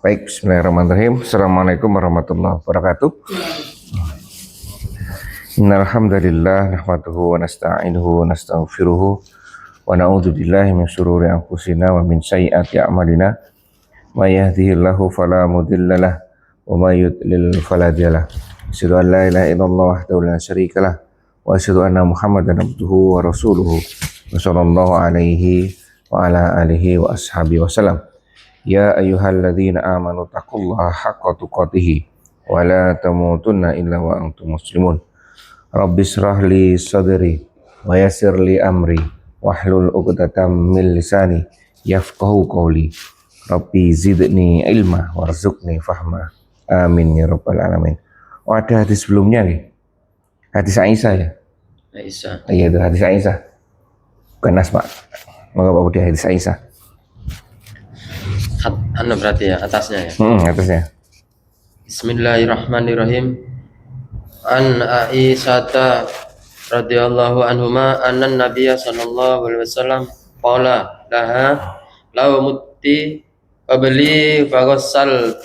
Baik, bismillahirrahmanirrahim. Assalamualaikum warahmatullahi wabarakatuh. Innal hamdalillah nahmaduhu wa nasta'inuhu wa nastaghfiruhu wa na'udzu billahi min shururi anfusina wa min sayyiati a'malina. May yahdihillahu fala mudhillalah wa may yudlil fala hadiyalah. Asyhadu an la ilaha illallah wahdahu la syarikalah wa asyhadu anna Muhammadan abduhu wa rasuluhu. Wassallallahu alaihi wa ala alihi wa ashabihi wasallam. Ya ayyuhalladzina amanu taqullaha haqqa tuqatih wa la tamutunna illa wa antum muslimun. Rabbis shrahli sadri wa yassir li amri wahlul 'uqdatam min lisani yafqahu qawli. Rabbi zidni ilma warzuqni fahma. Amin ya rabbal alamin. Oh, ada hadis sebelumnya nih. Hadis Aisyah ya? Aisyah. Iya, itu hadis Aisyah. Bukan Asma. Maka Pak Budi hadis Aisyah. Berarti ya atasnya ya. Atasnya. Bismillahirrahmanirrahim. An Aisyata radhiyallahu anhuma anna Nabiyya sallallahu alaihi wasallam qala laha law mutti qabli faghasal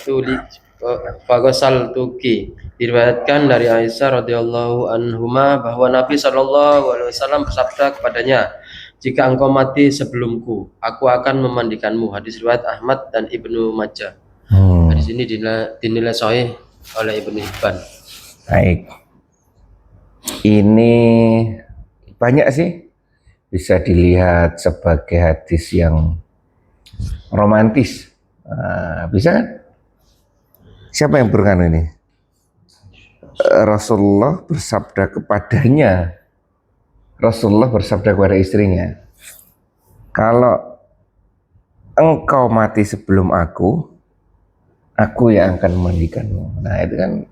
tuki. Diriwayatkan dari Aisyah radhiyallahu anhuma bahwa Nabi sallallahu alaihi wasallam bersabda kepadanya, jika engkau mati sebelumku, aku akan memandikanmu. Hadis riwayat Ahmad dan Ibnu Majah. Hadis ini dinilai sahih oleh Ibnu Hibban. Baik. Ini banyak sih, bisa dilihat sebagai hadis yang romantis. Bisa kan? Siapa yang berkata ini? Rasulullah bersabda kepadanya. Rasulullah bersabda kepada istrinya, kalau engkau mati sebelum aku yang akan memandikanmu. Nah, itu kan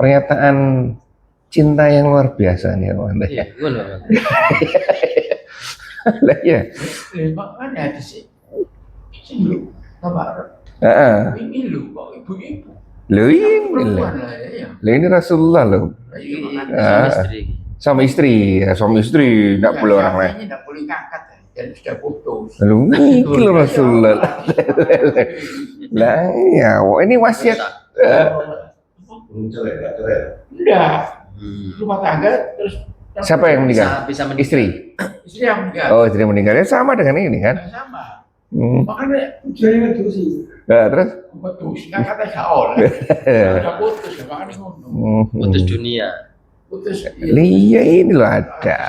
pernyataan cinta yang luar biasa nih, Anda. Iya, benar. Lah ya. Makanya di sini kabar. Ini lu kok ibu-ibu. Loh ini Rasulullah loh. Sama istri, enggak boleh orang lain. Enggak boleh ngangkat dan sudah putus. Lalu ini Rasulullah. Lah ya, ini wasiat. Enggak. Rumah tangga terus Siapa yang meninggal? Bisa Istri. Istri yang meninggal. Oh, istri meninggalnya sama dengan ini kan? Sama. Makanya Nah, terus? putus, ngangkatnya gak oleh. Udah putus, makanya ngomong. Putus dunia. Putus. Iya ini loh ada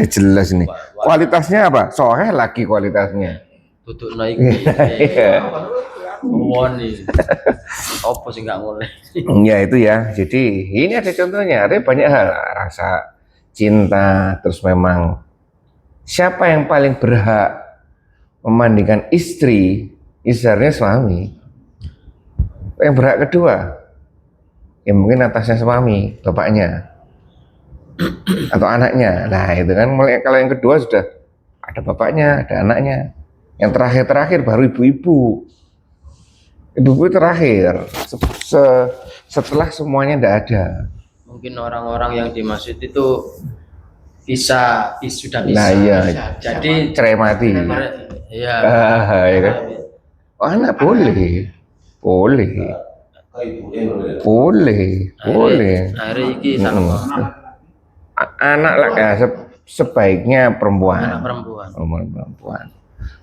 jelas nih. Kualitasnya apa? Soalnya lagi kualitasnya. Tutup naik. Iya. Woni. Apa sih nggak boleh? Ya itu ya. Jadi ini ada contohnya. Ada banyak hal. Rasa cinta, terus memang siapa yang paling berhak memandikan istri? Istilahnya suami. Yang berhak kedua, ya mungkin atasnya suami, bapaknya atau anaknya. Nah itu kan, kalau yang kedua sudah ada bapaknya, ada anaknya. Yang terakhir baru ibu-ibu. Ibu-ibu terakhir setelah semuanya tidak ada. Mungkin orang-orang yang dimaksud itu sudah bisa. Nah iya, Jadi cerai mati. Iya. Ya kan? Oh, anak boleh. Hari ini sama Anak lah ya, sebaiknya perempuan. anak perempuan.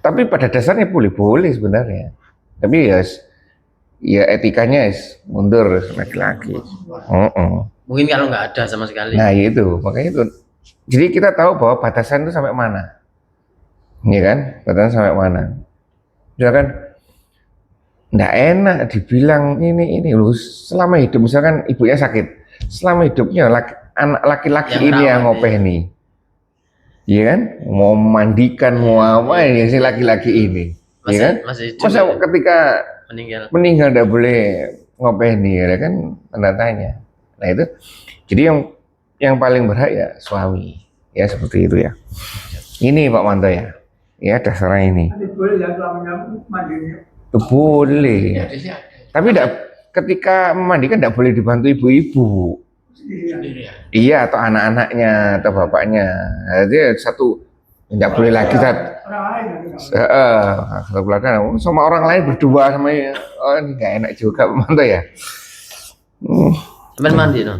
Tapi pada dasarnya boleh sebenarnya. Tapi ya etikanya mundur laki-laki. Mungkin kalau nggak ada sama sekali. Nah itu, makanya itu. Jadi kita tahu bahwa batasan itu sampai mana. Iya kan? Batasan sampai mana. Misalkan nggak enak dibilang ini loh, selama hidup misalkan ibunya sakit, selama hidupnya anak laki-laki ini yang ngopeni, iya kan, mau mandikan mau apa ya si laki-laki ini, iya kan, masa ketika meninggal nggak boleh ngopeni, ya kan, tanda tanya. Nah itu, jadi yang paling berhak ya suami, ya seperti itu ya. Ini Pak Manto ya dasarnya ini. Boleh ya suaminya mandinya. Boleh, tapi ketika memandikan tidak boleh dibantu ibu-ibu. Iya, atau anak-anaknya atau bapaknya. Jadi Tidak boleh lagi saat Orang lain nanti. satu keluarga sama orang lain berdua sama oh ini nggak enak juga Pak Manto ya. Sampean mandi no?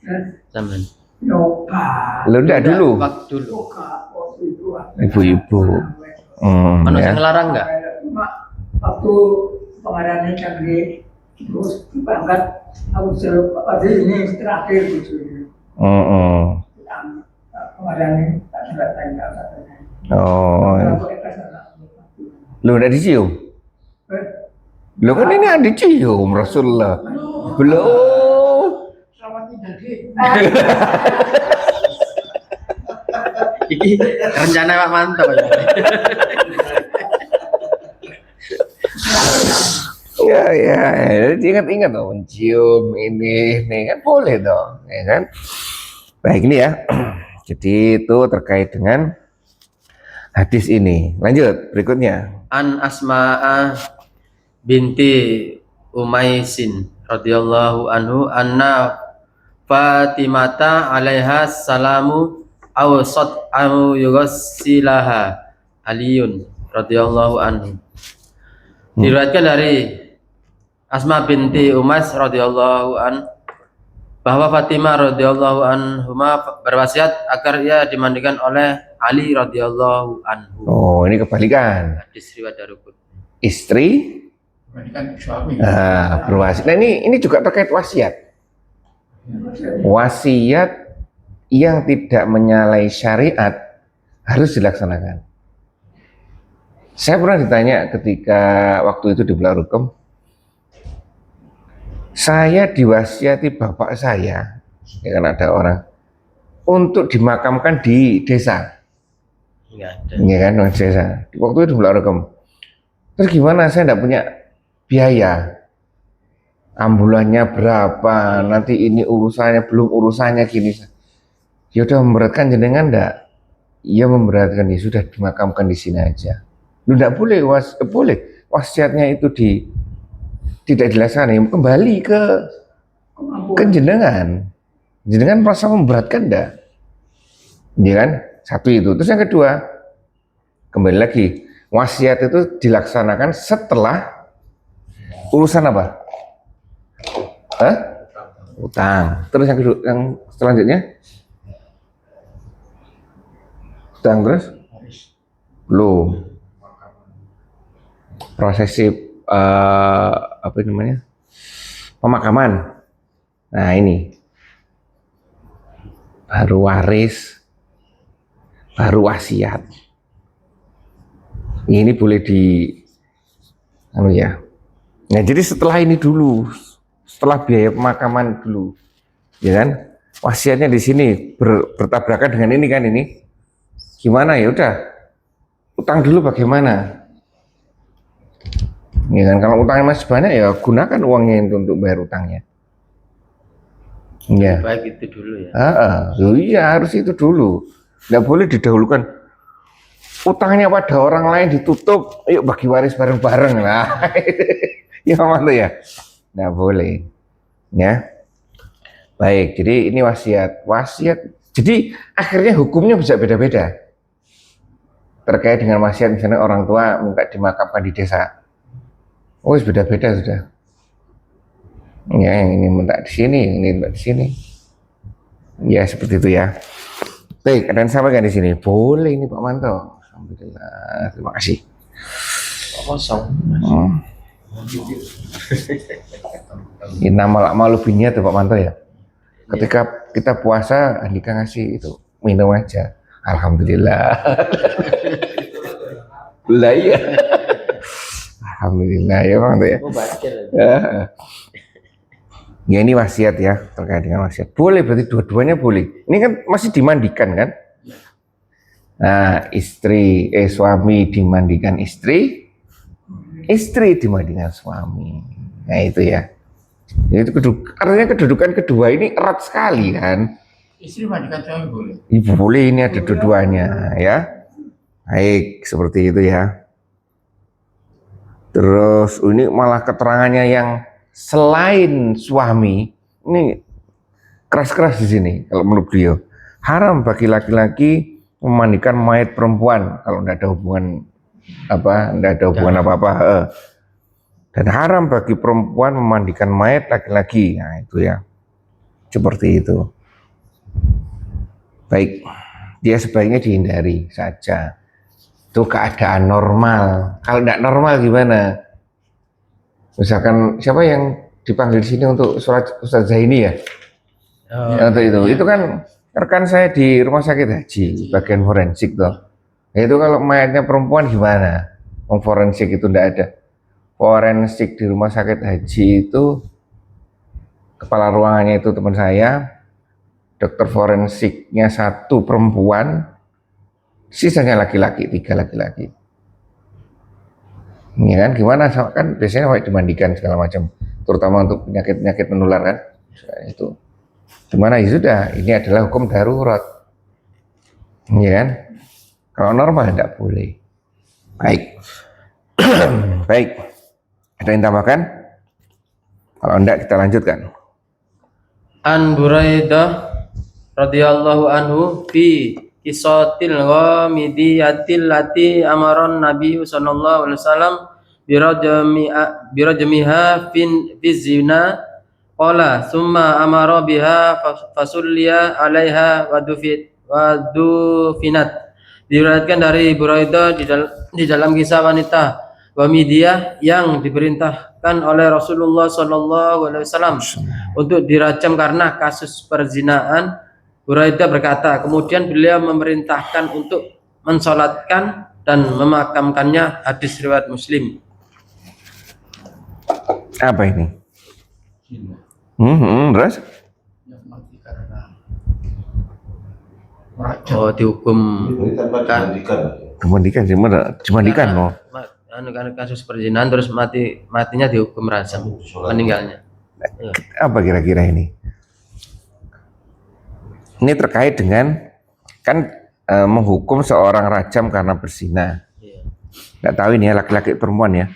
Eh, Sampean. Yoga. Lu enggak dulu Waktu dulu. Yoga. Waktu itu. ibu-ibu. Mana Ya. yang ngelarang enggak? Cuma waktu pengadaan ikan gede, terus diangkat, aku suruh pada ini terakhir gitu. Pengadaan ini tak sudah tanya katanya. Oh, Aku ikhlas anak. lu udah dicium? Lu kan ini ada dicium Rasulullah. Belum. Selamat tinggal di. Iki rencana Pak Manto ya. Ya, jadi ingat-ingat dong, mencium ini kan boleh dong, ya kan? Baik ini ya. Jadi itu terkait dengan hadis ini. Lanjut berikutnya. An Asma'a binti Umaisin radhiyallahu anhu anna Fatimata alaiha salamu awsat au yughsilaha Aliyun radhiyallahu anhu. Diriwayatkan dari Asma binti Umais radhiyallahu an bahwa Fatimah radhiyallahu anhuma berwasiat agar ia dimandikan oleh Ali radhiyallahu anhu. Oh, ini kebalikan. Hadis riwayat Daruqutni. Istri Kan suami. berwasiat. Nah, ini juga terkait wasiat. Wasiat yang tidak menyalahi syariat harus dilaksanakan. Saya pernah ditanya ketika waktu itu di Belarukem, saya diwasiati bapak saya, ya kan ada orang, untuk dimakamkan di desa, Enggak ada. ya kan, di desa. Waktu itu di Belarukem. Terus gimana? Saya tidak punya biaya. Ambulannya berapa? Nanti ini urusannya belum urusannya gini. Ya udah memberatkan jenengan enggak? Iya memberatkan, ya sudah dimakamkan di sini aja. Lu enggak boleh boleh wasiatnya itu tidak dilaksanakan, kembali ke jenengan. Jenengan merasa memberatkan enggak? Iya kan? Satu itu. Terus yang kedua, kembali lagi, wasiat itu dilaksanakan setelah urusan apa? Hah? Utang. Terus yang kedua, yang selanjutnya? Utang terus? Belum. Prosesi apa namanya? Pemakaman. Nah, ini. Baru waris, baru wasiat. Ini boleh ya. Nah, jadi setelah ini dulu, setelah biaya pemakaman dulu, ya kan? Wasiatnya di sini bertabrakan dengan ini kan ini. Gimana ya udah? Utang dulu bagaimana? Ya kan, kalau utangnya masih banyak ya gunakan uangnya itu untuk bayar utangnya. Ya. Baik itu dulu ya. Iya harus itu dulu. Nggak boleh didahulukan. Utangnya pada orang lain ditutup, yuk bagi waris bareng-bareng lah. Ya mantu ya. Nggak boleh. Ya. Baik, jadi ini wasiat. Wasiat. Jadi akhirnya hukumnya bisa beda-beda. Terkait dengan wasiat, misalnya orang tua minta dimakamkan di desa. Oh, beda-beda sudah. Ya, yang ini minta di sini, yang ini minta di sini. Ya, seperti itu ya. Baik, ada yang sampaikan di sini. Boleh ini Pak Manto. Alhamdulillah, terima kasih. Kosong. Ini nama malu binya tuh Pak Manto ya. Ketika kita puasa, Andika ngasih itu minum aja. Alhamdulillah. Lah iya. Alhamdulillah ya Pak Manto ya. Oh, bakir. Ya ini wasiat ya, terkait dengan wasiat. Boleh berarti dua-duanya boleh. Ini kan masih dimandikan kan? Nah, suami dimandikan istri dimandikan suami. Nah itu ya. Itu artinya kedudukan kedua ini erat sekali kan? Istri mandikan suami boleh. Ibu boleh, ini ada dua-duanya ya. Baik, seperti itu ya. Terus ini malah keterangannya yang selain suami, ini keras-keras di sini kalau menurut beliau. Haram bagi laki-laki memandikan mayat perempuan kalau tidak ada hubungan apa-apa. Dan haram bagi perempuan memandikan mayat laki-laki. Nah, itu ya. Seperti itu. Baik, dia sebaiknya dihindari saja. Itu keadaan normal. Kalau tidak normal gimana? Misalkan siapa yang dipanggil sini untuk surat Ustaz Zaini ya? Untuk itu kan rekan saya di rumah sakit haji, bagian forensik tuh. Nah, itu kalau mayatnya perempuan gimana? Forensik itu tidak ada. Forensik di rumah sakit haji itu kepala ruangannya itu teman saya, dokter forensiknya 1 perempuan, sisanya laki-laki, 3 laki-laki. Ini kan gimana? Kan biasanya wajib dimandikan segala macam, terutama untuk penyakit-penyakit menular kan. Itu. Gimana ya sudah, ini adalah hukum darurat. Ini kan? Kalau normal tidak boleh. Baik. Baik. Ada yang tambahkan? Kalau enggak kita lanjutkan. An Buraidah radhiyallahu anhu fi qisatil ghamidiyatil lati amaron Nabi sallallahu alaihi wasallam birajmiha fi zina qala summa amara biha fasulliya alaiha wa dufinat. Diriwayatkan dari Buraidah di dalam kisah wanita Ghamidiyah yang diperintahkan oleh Rasulullah sallallahu alaihi wasallam untuk dirajam karena kasus perzinaan. Buraidah berkata, kemudian beliau memerintahkan untuk mensolatkan dan memakamkannya. Hadis riwayat Muslim. Apa ini? Terus? Oh, dihukum dimandikan loh. Kasus perzinahan terus matinya dihukum rajam, meninggalnya. Apa kira-kira ini? Ini terkait dengan kan menghukum seorang rajam karena berzina. Nggak tahu ini ya laki-laki perempuan ya.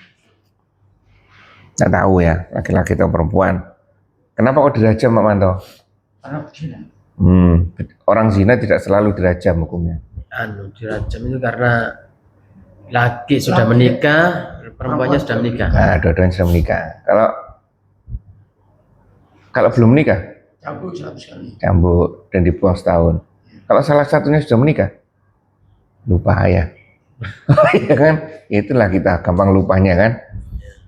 Nggak tahu ya laki-laki atau perempuan. Kenapa kok dirajam Pak Manto? Karena berzina. Orang zina tidak selalu dirajam hukumnya. Dirajam itu karena laki sudah menikah, perempuannya sudah menikah. Nah, dua-duanya sudah menikah. Kalau belum menikah, Cambuk 100 kali. cambuk dan dibuang setahun. Kalau salah satunya sudah menikah, lupa ya. Ya kan, itulah kita gampang lupanya kan.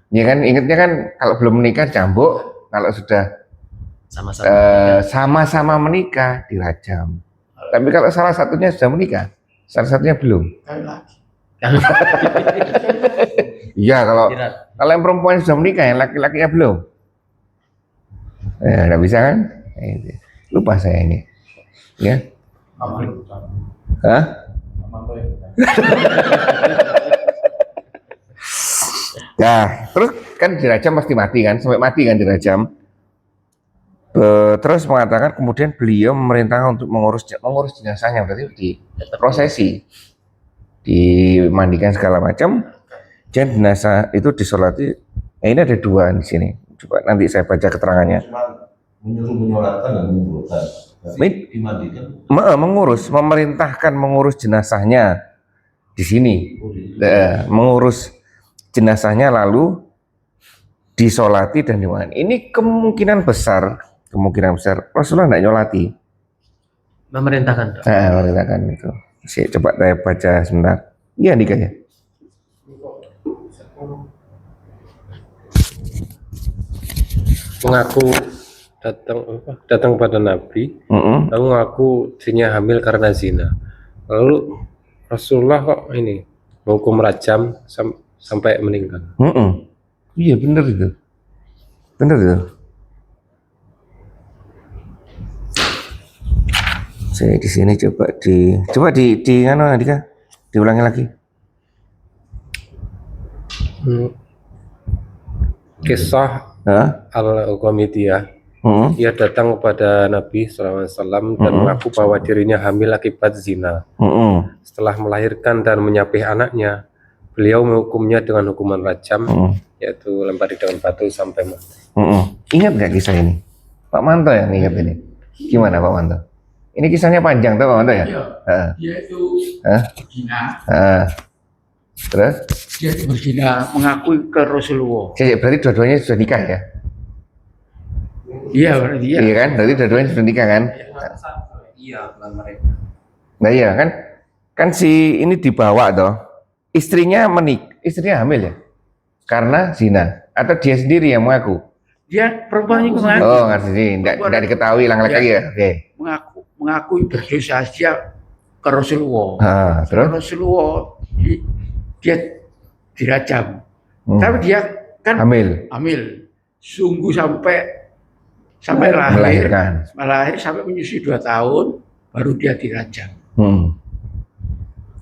Ya kan, ingatnya kan kalau belum menikah cambuk, kalau sudah sama-sama menikah dirajam. Tapi kalau salah satunya sudah menikah, salah satunya belum. Kali lagi. Iya, kalau yang perempuan sudah menikah, yang laki-lakinya belum. Nggak bisa kan? Lupa saya ini. Ya. Hah? Nah, terus kan dirajam pasti mati kan, sampai mati kan dirajam. Terus mengatakan kemudian beliau memerintahkan untuk mengurus jenazahnya, berarti di prosesi, dimandikan segala macam, dan jenazah itu disolati. Ini ada 2 di sini. Coba nanti saya baca keterangannya. Menyolatkan dan mengurusan. Dimandikan. Memerintahkan mengurus jenazahnya di sini, mengurus jenazahnya lalu disolati dan dimana. Ini kemungkinan besar Rasulullah tidak nyolati. Memerintahkan. Memerintahkan itu. Coba saya baca sebentar. Iya Andika ya. Mengaku datang pada Nabi, lalu mengaku dirinya hamil karena zina. Lalu Rasulullah kok ini menghukum rajam sampai meninggal. Iya benar itu. Saya di sini coba di mana Andika? Diulangi lagi. Kisah Al-Ghamidiyah. Ia datang kepada Nabi SAW dan mengaku bahwa dirinya hamil akibat zina. Setelah melahirkan dan menyapih anaknya, beliau menghukumnya dengan hukuman rajam, yaitu lempari dengan batu sampai mati. Ingat nggak kisah ini? Pak Manto yang ingat ini. Gimana Pak Manto? Ini kisahnya panjang tuh, Pak ya? Iya. Heeh. Dia itu Hah? berzina. Heeh. Terus? Dia itu berzina, mengakui ke Rasulullah. Berarti dua-duanya sudah nikah ya? Iya, berarti iya. Iya kan? Berarti dua-duanya sudah nikah kan? Iya, bukan mereka. Nah iya kan? Kan si ini dibawa toh. Istrinya hamil ya? Karena zina. Atau dia sendiri yang mengaku? Dia perempuan itu mengaku. Oh, nggak sih, nggak diketahui laki-laki ya? Oke. Mengakui berdosa dia ke Rasulullah. Ah, terus? Rasulullah dia dirajam. Hmm. Tapi dia kan Hamil. Sungguh sampai Melahirkan. lahir sampai menyusui 2 tahun baru dia dirajam. Hmm.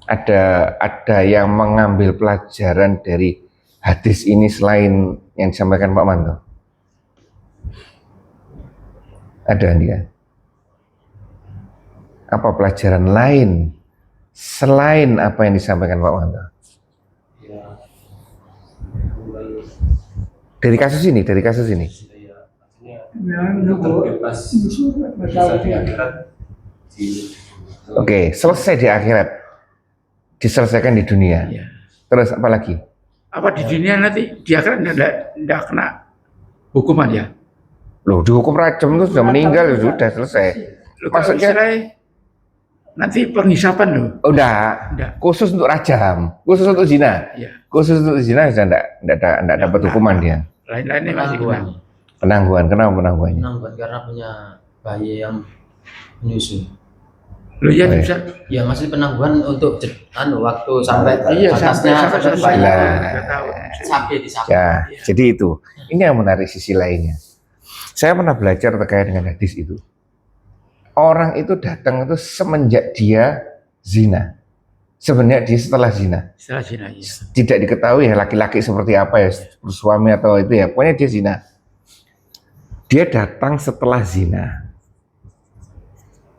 Ada yang mengambil pelajaran dari hadis ini selain yang disampaikan Pak Manto? Ada dia. Apa pelajaran lain selain apa yang disampaikan Pak Manto? Dari kasus ini. Oke, selesai di akhirat, diselesaikan di dunia. Ya. Terus apa lagi? Apa di dunia nanti dia kan tidak kena hukuman ya? Loh, dihukum rajam itu sudah meninggal, ya sudah selesai. Maksudnya nanti penghisapan loh. Oh, enggak. Khusus untuk rajam, khusus untuk zina. Ya. Khusus untuk zina sudah enggak dapat hukuman dia. Lain-lainnya masih kurang. Penangguhan, kenapa penangguhannya? Penangguhan karena punya bayi yang menyusui. Loh ya Oh, iya. bisa. Ya masih penangguhan untuk waktu sampai batasnya sampai sampai selesai. bayi. Sampai Sampai Ya, jadi itu. Ini yang menarik sisi lainnya. Saya pernah belajar terkait dengan hadis itu. Orang itu datang itu semenjak dia zina. Sebenarnya dia setelah zina. Setelah zina ya. Tidak diketahui ya laki-laki seperti apa ya, suami atau itu ya. Pokoknya dia zina. Dia datang setelah zina.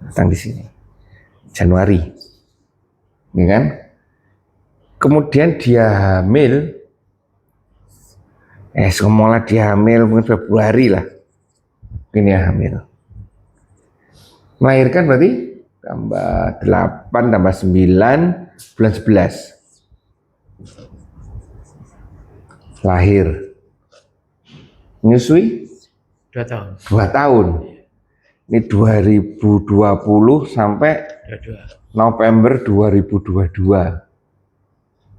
Datang di sini. Januari. Ya kan? Kemudian dia hamil. Semula dia hamil mungkin Februari lah. Ini ya hamil. Melahirkan berarti tambah 8 tambah 9 bulan 11. Lahir. Menyusui 2 tahun. 2 tahun. Ini 2020 sampai 22. November 2022.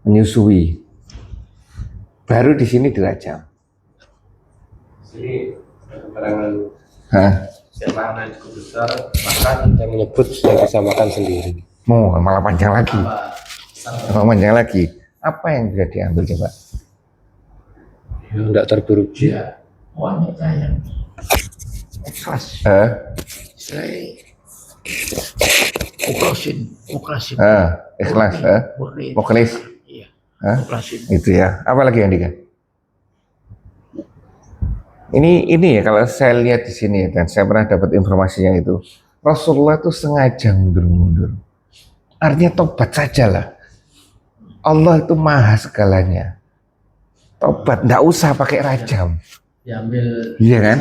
Menyusui. Baru di sini dirajam. Jadi keterangan Hah? jamaah yang cukup besar, maka kita menyebut sudah bisa makan sendiri. Malah panjang lagi. Panjang lagi. Apa yang bisa diambil coba? Ya, tidak terburu-buru. Dia wanita yang ikhlas. Saya mukhlasin. Ikhlas. Murni. Mukhlis. Iya. Mukhlasin. Itu ya. Apa lagi yang Dika? Ini ya kalau saya lihat di sini dan saya pernah dapat informasinya itu Rasulullah itu sengaja mundur-mundur. Artinya tobat sajalah. Allah itu maha segalanya. Tobat, nggak usah pakai rajam. Diambil. Iya kan?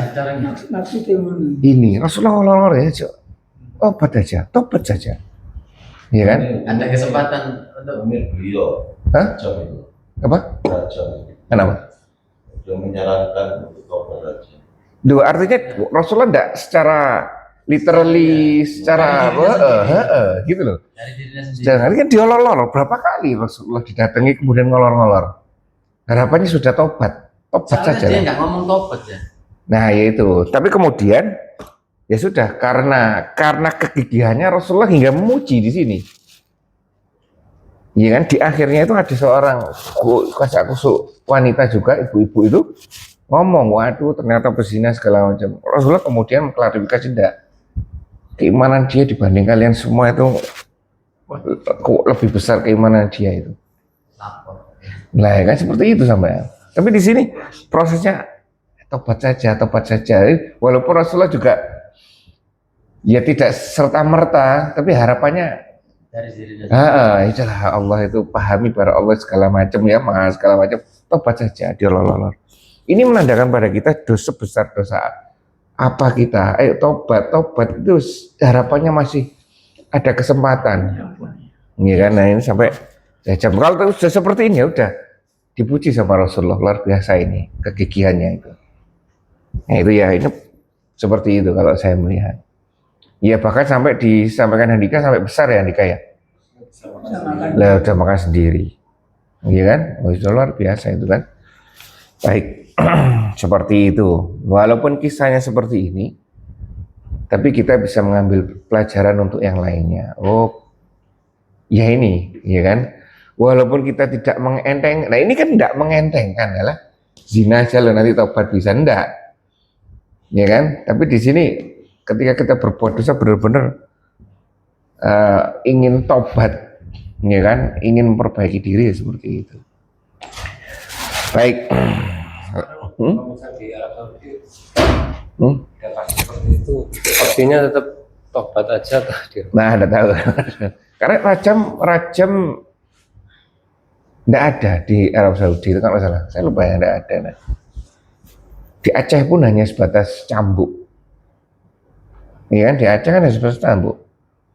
Ini Rasulullah ngolor ya, tobat saja. Iya kan? Ada kesempatan untuk beliau. Hah? Rajam itu. Apa? Rajam. Kenapa? Dia menyarankan untuk tobat rajam. Duh, artinya Rasulullah enggak secara literally, secara gitu loh. dari dirinya sendiri. Jangan kan diolor-olor berapa kali Rasulullah didatangi kemudian ngolor-ngolor. Harapannya sudah tobat Soalnya saja. dia Lah. nggak ngomong tobat ya. Nah, ya itu. Tapi kemudian ya sudah karena kegigihannya Rasulullah hingga memuji di sini. Iya kan di akhirnya itu ada seorang kasak-kusuk wanita juga ibu-ibu itu ngomong, waduh ternyata berzina segala macam. Rasulullah kemudian mengklarifikasi tidak. Keimanan dia dibanding kalian semua itu lebih besar keimanan dia itu. Lapor. Nah, ya kan seperti itu sampai. Tapi di sini prosesnya tobat saja. Walaupun Rasulullah juga ya tidak serta merta, tapi harapannya Dari dirinya. itulah Allah itu pahami bahwa Allah segala macam ya, maha segala macam. Tobat saja, diolor-olor. Ini menandakan pada kita dosa besar dosa apa kita. Ayo tobat itu harapannya masih ada kesempatan. Ya kan, nah ini sampai jam. Kalau sudah seperti ini ya udah dipuji sama Rasulullah, luar biasa ini kegigihannya itu. Nah itu ya, ini seperti itu kalau saya melihat. Ya bahkan sampai disampaikan Handika sampai besar ya Handika ya. Lah udah makan sendiri. Iya kan? Oh, itu luar biasa itu kan. Baik. Seperti itu. Walaupun kisahnya seperti ini, tapi kita bisa mengambil pelajaran untuk yang lainnya. Oh, ya ini, ya kan? Walaupun kita tidak mengenteng, nah ini kan tidak mengentengkan, adalah zina aja loh nanti taubat bisa, enggak, ya kan? Tapi di sini ketika kita berbuat dosa benar-benar ingin taubat, ya kan? Ingin memperbaiki diri seperti itu. Baik. Kalau misalnya di Arab Saudi dapat seperti itu, opsinya tetap tobat aja tadi. Nah, tidak tahu. Karena rajam tidak ada di Arab Saudi itu kalau salah. Saya lupa ya, tidak ada. Nah. Di Aceh pun hanya sebatas cambuk. Iya kan, di Aceh kan hanya sebatas cambuk.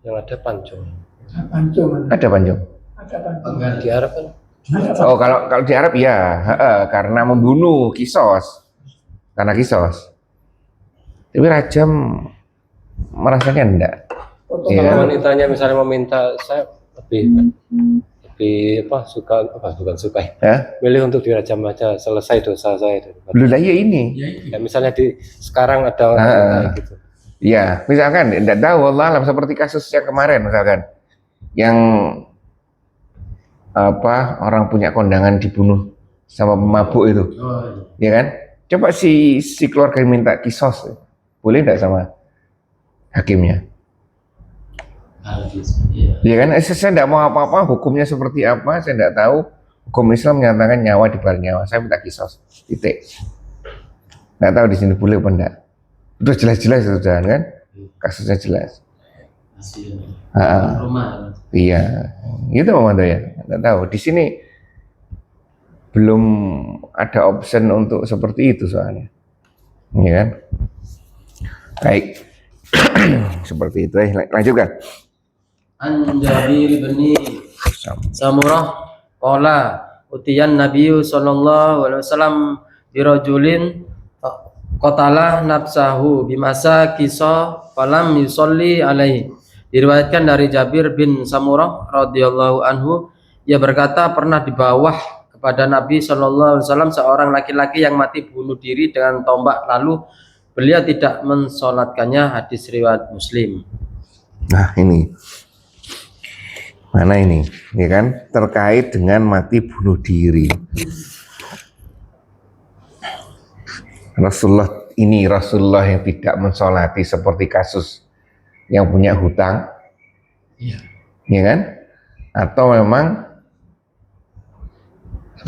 Yang ada pancung. Ada panjung. Enggak di Arab kan? Oh, kalau di Arab ya, karena membunuh kisos. Karena kisos. Tapi rajam merasanya enggak. Kalau wanitanya misalnya meminta saya lebih bukan suka Ya? milih untuk dirajam aja selesai dosa saya. Belum lah ya ini. Ya misalnya sekarang ada orang kayak gitu. Ya, misalkan enggak tahu Allah alam seperti kasus yang kemarin misalkan yang orang punya kondangan dibunuh sama pemabuk itu. Ya kan? Coba si keluarga yang minta kisos. Boleh enggak sama hakimnya? Ya kan, saya tidak mau apa-apa, hukumnya seperti apa, saya tidak tahu. Hukum Islam menyatakan nyawa di bawah nyawa, saya minta kisos, titik. Nggak tahu di sini boleh apa enggak. Udah jelas-jelas itu kan, kasusnya jelas. Iya, gitu Pak Manto ya. Nggak tahu. Di sini belum ada option untuk seperti itu soalnya, ya kan? Baik, seperti itu. Lanjutkan. An Jabir bin Samurah qala utiyan Nabi sallallahu alaihi wasallam birajulin qatala nafsahu bimasa kisah falam yusolli alaihi. Diriwayatkan dari Jabir bin Samurah radhiyallahu anhu, ia berkata pernah di bawah kepada Nabi sallallahu alaihi wasallam seorang laki-laki yang mati bunuh diri dengan tombak, lalu beliau tidak mensolatkannya. Hadis riwayat Muslim. Nah ini mana ini, ya kan, terkait dengan mati bunuh diri. Rasulullah yang tidak mensolati seperti kasus yang punya hutang, ya kan? Atau memang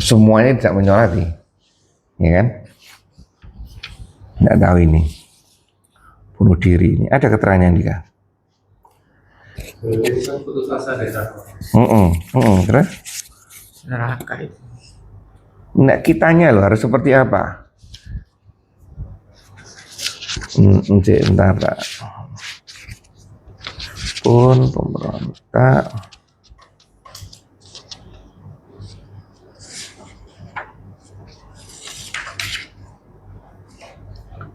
semuanya tidak mensolati, ya kan? Tidak tahu ini bunuh diri ini ada keterangan juga. Putus asa dari Terus? Neraka itu. Nah, kitanya loh harus seperti apa? Bentar Pak. Pun pemberontak.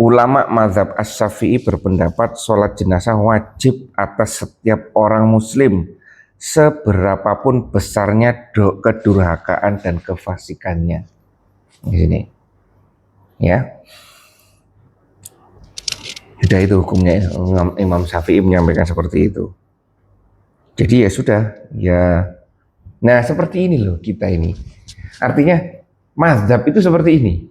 Ulama mazhab Asy-Syafi'i berpendapat sholat jenazah wajib atas setiap orang muslim seberapapun besarnya kedurhakaan dan kefasikannya. Di sini, ya. Sudah itu hukumnya. Imam Syafi'i menyampaikan seperti itu. Jadi ya sudah, ya. Nah seperti ini loh kita ini. Artinya mazhab itu seperti ini.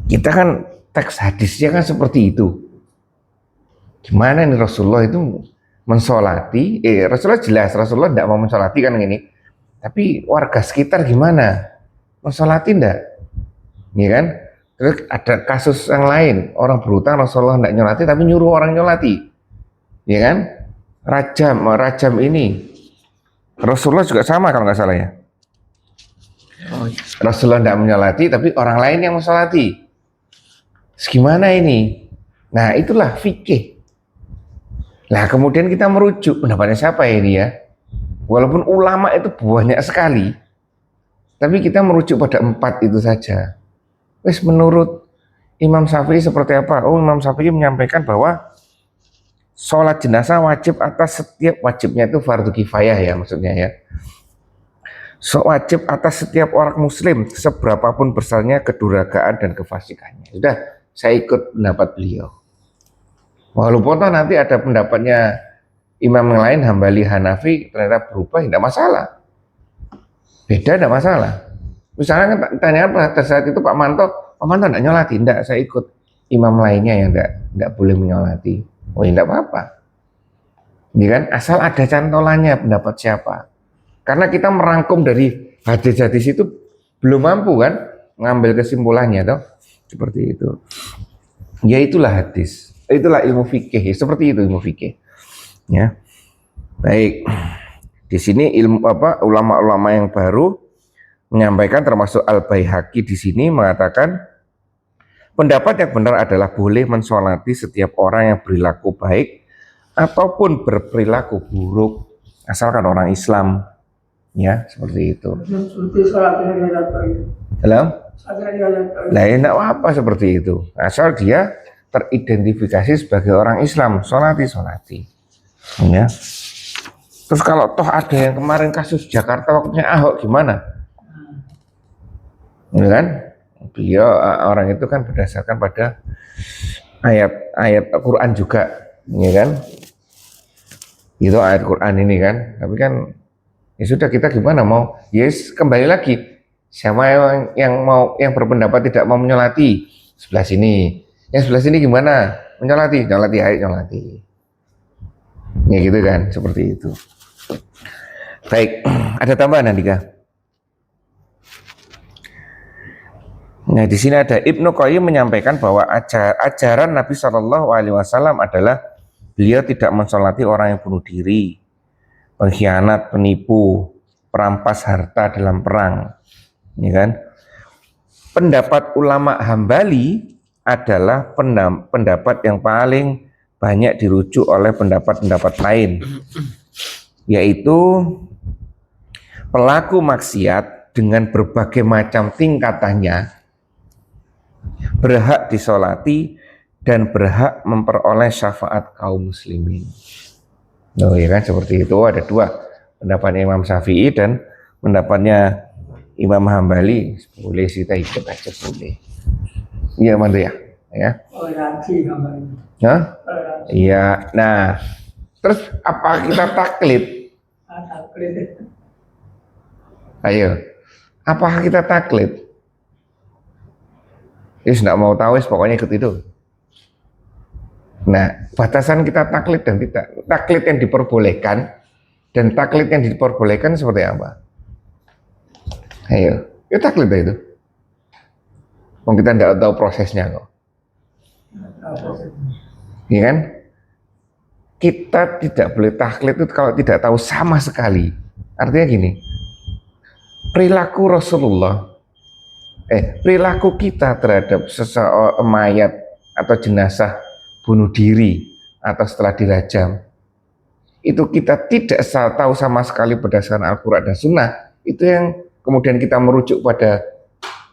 Kita kan teks hadisnya kan seperti itu. Gimana nih Rasulullah itu mensolati? Rasulullah jelas Rasulullah tidak mau mensolati kan ini. Tapi warga sekitar gimana? Mensolati enggak? Ya kan? Terus ada kasus yang lain, orang berhutang Rasulullah tidak nyolati tapi nyuruh orang nyolati. Ya kan? Rajam ini Rasulullah juga sama kalau nggak salah ya. Rasulullah tidak menyolati tapi orang lain yang mensolati. Gimana ini? Nah itulah fikih. Lah kemudian kita merujuk pendapatnya siapa ya ini ya? Walaupun ulama itu banyak sekali, tapi kita merujuk pada 4 itu saja. Wes menurut Imam Syafi'i seperti apa? Oh, Imam Syafi'i menyampaikan bahwa sholat jenazah wajib atas setiap, wajibnya itu fardu kifayah ya maksudnya ya. So, wajib atas setiap orang muslim seberapapun besarnya kedurhakaan dan kefasikannya. Sudah, saya ikut pendapat beliau. Walaupun nanti ada pendapatnya imam yang lain, Hambali, Hanafi, ternyata berubah, tidak masalah. Beda tidak masalah. Misalnya kan tanya pada saat itu Pak Manto tidak nyolati, tidak, saya ikut imam lainnya yang tidak boleh menyolati. Oh, tidak apa-apa. Ini kan asal ada cantolannya pendapat siapa. Karena kita merangkum dari hadis-hadis itu belum mampu kan mengambil kesimpulannya toh. Seperti itu. Ya itulah hadis. Itulah ilmu fikih. Seperti itu ilmu fikih. Ya. Baik. Di sini ilmu ulama-ulama yang baru menyampaikan, termasuk Al-Baihaqi di sini mengatakan pendapat yang benar adalah boleh mensolati setiap orang yang berlaku baik ataupun berperilaku buruk asalkan orang Islam. Ya, seperti itu. Dalam? Lah ya enggak apa seperti itu. Asal dia teridentifikasi sebagai orang Islam, solati. Ya. Terus kalau toh ada yang kemarin kasus Jakarta waktunya Ahok gimana? Ya kan? Beliau orang itu kan berdasarkan pada ayat Al-Quran juga, ya kan? Itu ayat Quran ini kan, tapi kan ya sudah, kita gimana mau? Yes, kembali lagi. Siapa yang berpendapat tidak mau menyolati sebelah sini. Yang sebelah sini gimana? Menyolati, ayo nyolati. Ya gitu kan, seperti itu. Baik, ada tambahan Andika? Nah, di sini ada Ibnu Qayyim menyampaikan bahwa ajaran Nabi SAW adalah beliau tidak mensolati orang yang bunuh diri, pengkhianat, penipu, perampas harta dalam perang, ya kan? Pendapat ulama Hambali adalah pendapat yang paling banyak dirujuk oleh pendapat-pendapat lain, yaitu pelaku maksiat dengan berbagai macam tingkatannya berhak disolati dan berhak memperoleh syafaat kaum muslimin. Oh ya kan, seperti itu. Ada 2, pendapatnya Imam Syafi'i dan pendapatnya Imam Hambali. Boleh kita ikut aja, boleh. Iya mantu ya? Ya. Toleransi Hambali. Hah? Iya. Nah, terus apa kita taklid? Taklid. Ayo. Apakah kita taklid? Tidak mau tahu, pokoknya ikut itu. Nah, batasan kita taklid dan tidak. Taklid yang diperbolehkan dan taklid yang diperbolehkan seperti apa? Ayo, ya taklid itu. Kita tidak tahu prosesnya kok. Iya kan? Kita tidak boleh taklid itu kalau tidak tahu sama sekali. Artinya gini, perilaku Rasulullah, perilaku kita terhadap seseorang mayat atau jenazah bunuh diri atau setelah dirajam, itu kita tidak tahu sama sekali berdasarkan Al-Quran dan Sunnah. Itu yang kemudian kita merujuk pada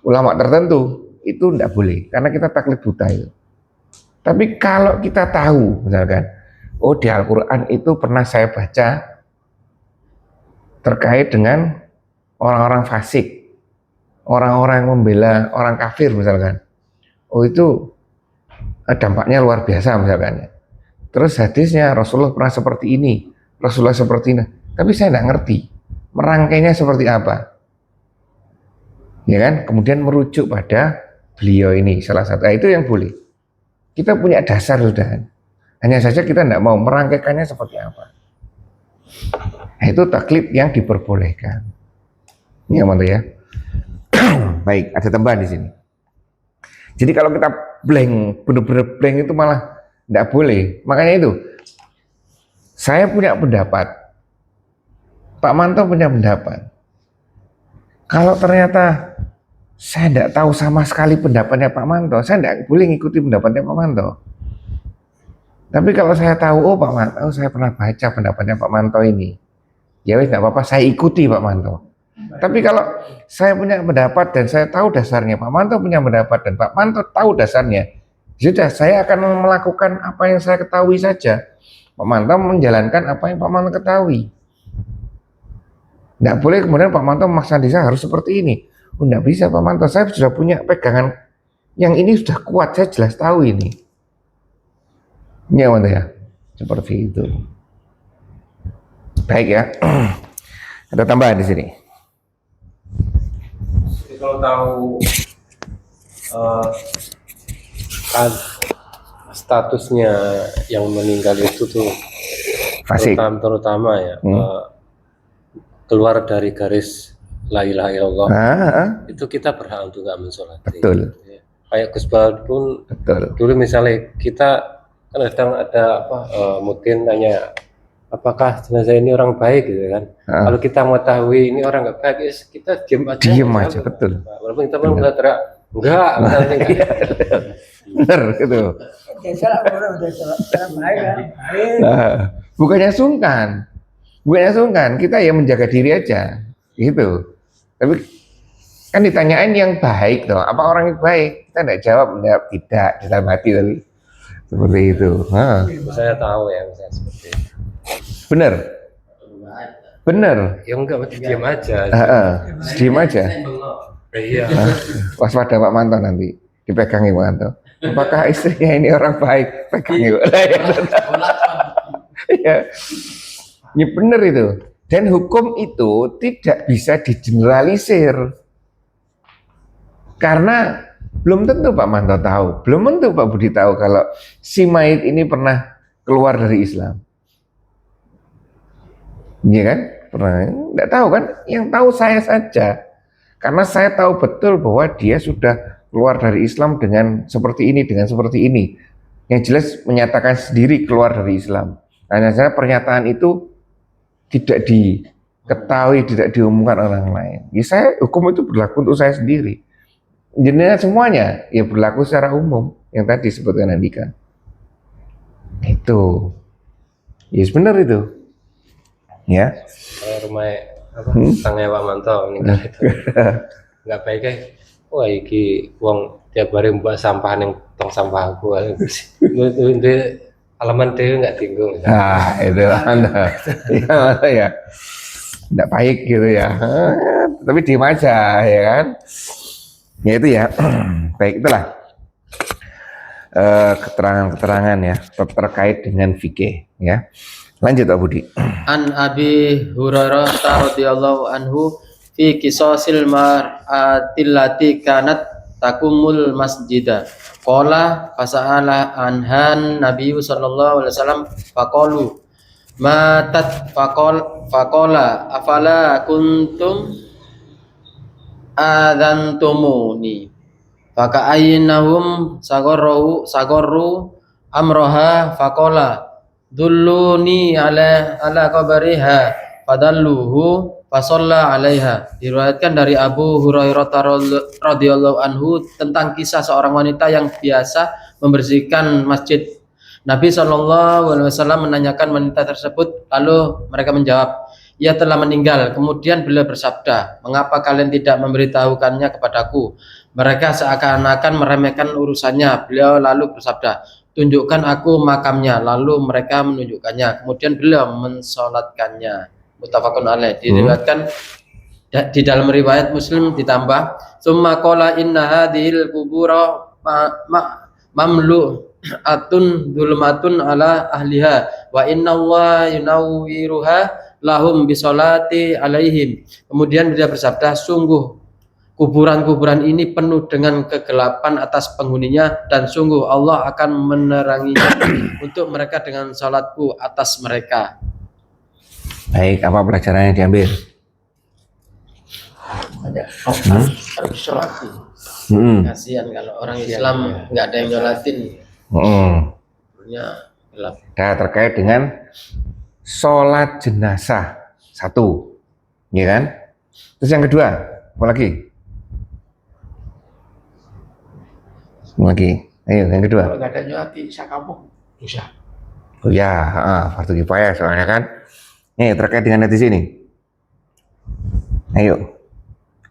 ulama tertentu, itu tidak boleh karena kita taklid buta itu. Tapi kalau kita tahu misalkan, oh di Al-Quran itu pernah saya baca terkait dengan orang-orang fasik, orang-orang yang membela orang kafir misalkan, oh itu dampaknya luar biasa misalkan. Terus hadisnya Rasulullah pernah seperti ini, Rasulullah seperti ini, tapi saya tidak ngerti merangkainya seperti apa, ya kan? Kemudian merujuk pada beliau ini salah satu, itu yang boleh. Kita punya dasar sudah, hanya saja kita tidak mau merangkaikannya seperti apa. Nah, itu taklid yang diperbolehkan. Ini aman ya. Baik, ada tambahan di sini. Jadi kalau kita blank, benar-benar blank itu malah tidak boleh. Makanya itu, saya punya pendapat, Pak Manto punya pendapat. Kalau ternyata saya tidak tahu sama sekali pendapatnya Pak Manto, saya tidak boleh ngikuti pendapatnya Pak Manto. Tapi kalau saya tahu, oh Pak Manto, saya pernah baca pendapatnya Pak Manto ini, ya wes nggak apa-apa, saya ikuti Pak Manto. Tapi kalau saya punya pendapat dan saya tahu dasarnya, Pak Manto punya pendapat dan Pak Manto tahu dasarnya, sudah saya akan melakukan apa yang saya ketahui saja. Pak Manto menjalankan apa yang Pak Manto ketahui. Nggak boleh kemudian Pak Manto memaksa desa harus seperti ini. Oh, nggak bisa Pak Manto, saya sudah punya pegangan yang ini sudah kuat, saya jelas tahu ini. Ya Manto ya, seperti itu. Baik ya, ada tambahan di sini. Jadi kalau tahu kan statusnya yang meninggal itu tuh Fasik. terutama ya keluar dari garis la ilaha illallah, itu kita berhak untuk nggak mensolati. Betul. Ya. Kayak Gus Bahat pun Betul. dulu misalnya kita kan kadang ada mungkin tanya apakah jenazah ini orang baik gitu kan. Kalau kita mengetahui ini orang nggak baik, kita diam aja. Diam aja, betul. Walaupun kita pun nggak teriak, enggak. Benar gitu. Desa orang desa baik kan. Baik. Bukannya sungkan, kita ya menjaga diri aja, gitu. Tapi kan ditanyain yang baik toh, apa orang yang baik? Kita tidak jawab tidak dalam hati tadi, seperti itu. Saya tahu ya, misalnya seperti itu. Bener. Ya enggak, berarti diam aja. Diam aja. Iya. Waspada Pak Manto nanti, dipegangi Pak Manto. Apakah istrinya ini orang baik? Pegangi. Ya. Ya benar itu. Dan hukum itu tidak bisa digeneralisir. Karena belum tentu Pak Manto tahu, belum tentu Pak Budi tahu kalau si mayit ini pernah keluar dari Islam. Iya kan? Pernah? Enggak tahu kan? Yang tahu saya saja. Karena saya tahu betul bahwa dia sudah keluar dari Islam dengan seperti ini, dengan seperti ini. Yang jelas menyatakan sendiri keluar dari Islam. Hanya saja pernyataan itu tidak diketahui, tidak diumumkan orang lain. Ya saya, hukum itu berlaku untuk saya sendiri. Jadinya semuanya ya berlaku secara umum yang tadi sebutkan Andika. Itu. Ya benar itu. Ya. Rumah tangga Pak Manto meninggal itu nggak baik ya. Wah iki wong tiap hari mbak sampah yang tong sampah aku. Itu halaman dia nggak tinggung. Itu Anda. Ya. Nggak baik gitu ya. Tapi diem aja ya kan. Ya itu ya. Baik itulah keterangan-keterangan ya terkait dengan fikih ya. Lanjut Pak Budi. An Abi Hurairah radhiyallahu anhu fi qisasil mar'atil lati kanat takumul masjida. Qala fasa'ala anhan Nabi sallallahu alaihi wasallam faqalu matat faqala afala kuntum adantumuni faka'ainahum sagorru amroha faqala dulluni ala qabariha fadalluhu fasalla alaiha. Diriwayatkan dari Abu Hurairah radhiyallahu anhu tentang kisah seorang wanita yang biasa membersihkan masjid. Nabi SAW menanyakan wanita tersebut, lalu mereka menjawab, ia telah meninggal. Kemudian beliau bersabda, mengapa kalian tidak memberitahukannya kepadaku? Mereka seakan-akan meremehkan urusannya. Beliau lalu bersabda, tunjukkan aku makamnya. Lalu mereka menunjukkannya. Kemudian beliau mensolatkannya. Muttafaqun alaih. Diriwayatkan di dalam riwayat Muslim ditambah, summa qala inna hadhil qubura mamlu'atun dzulmatun ala ahliha wa inna Allah yunawwiruha lahum bisolati alaihim. Kemudian beliau bersabda, sungguh kuburan-kuburan ini penuh dengan kegelapan atas penghuninya, dan sungguh Allah akan meneranginya untuk mereka dengan salatku atas mereka. Baik, apa pelajaran yang diambil? Harus disolati. Kasihan kalau orang Islam nggak ada yang nyolatin. Kuburnya gelap. Nah, terkait dengan sholat jenazah satu, ya kan? Terus yang kedua, apa lagi? Ayo yang kedua. Kalau nggak ada nyolati, bisa kampung, bisa. Oh ya, fardu kifayah soalnya kan. Nih terkait dengan hadis ini. Ayo,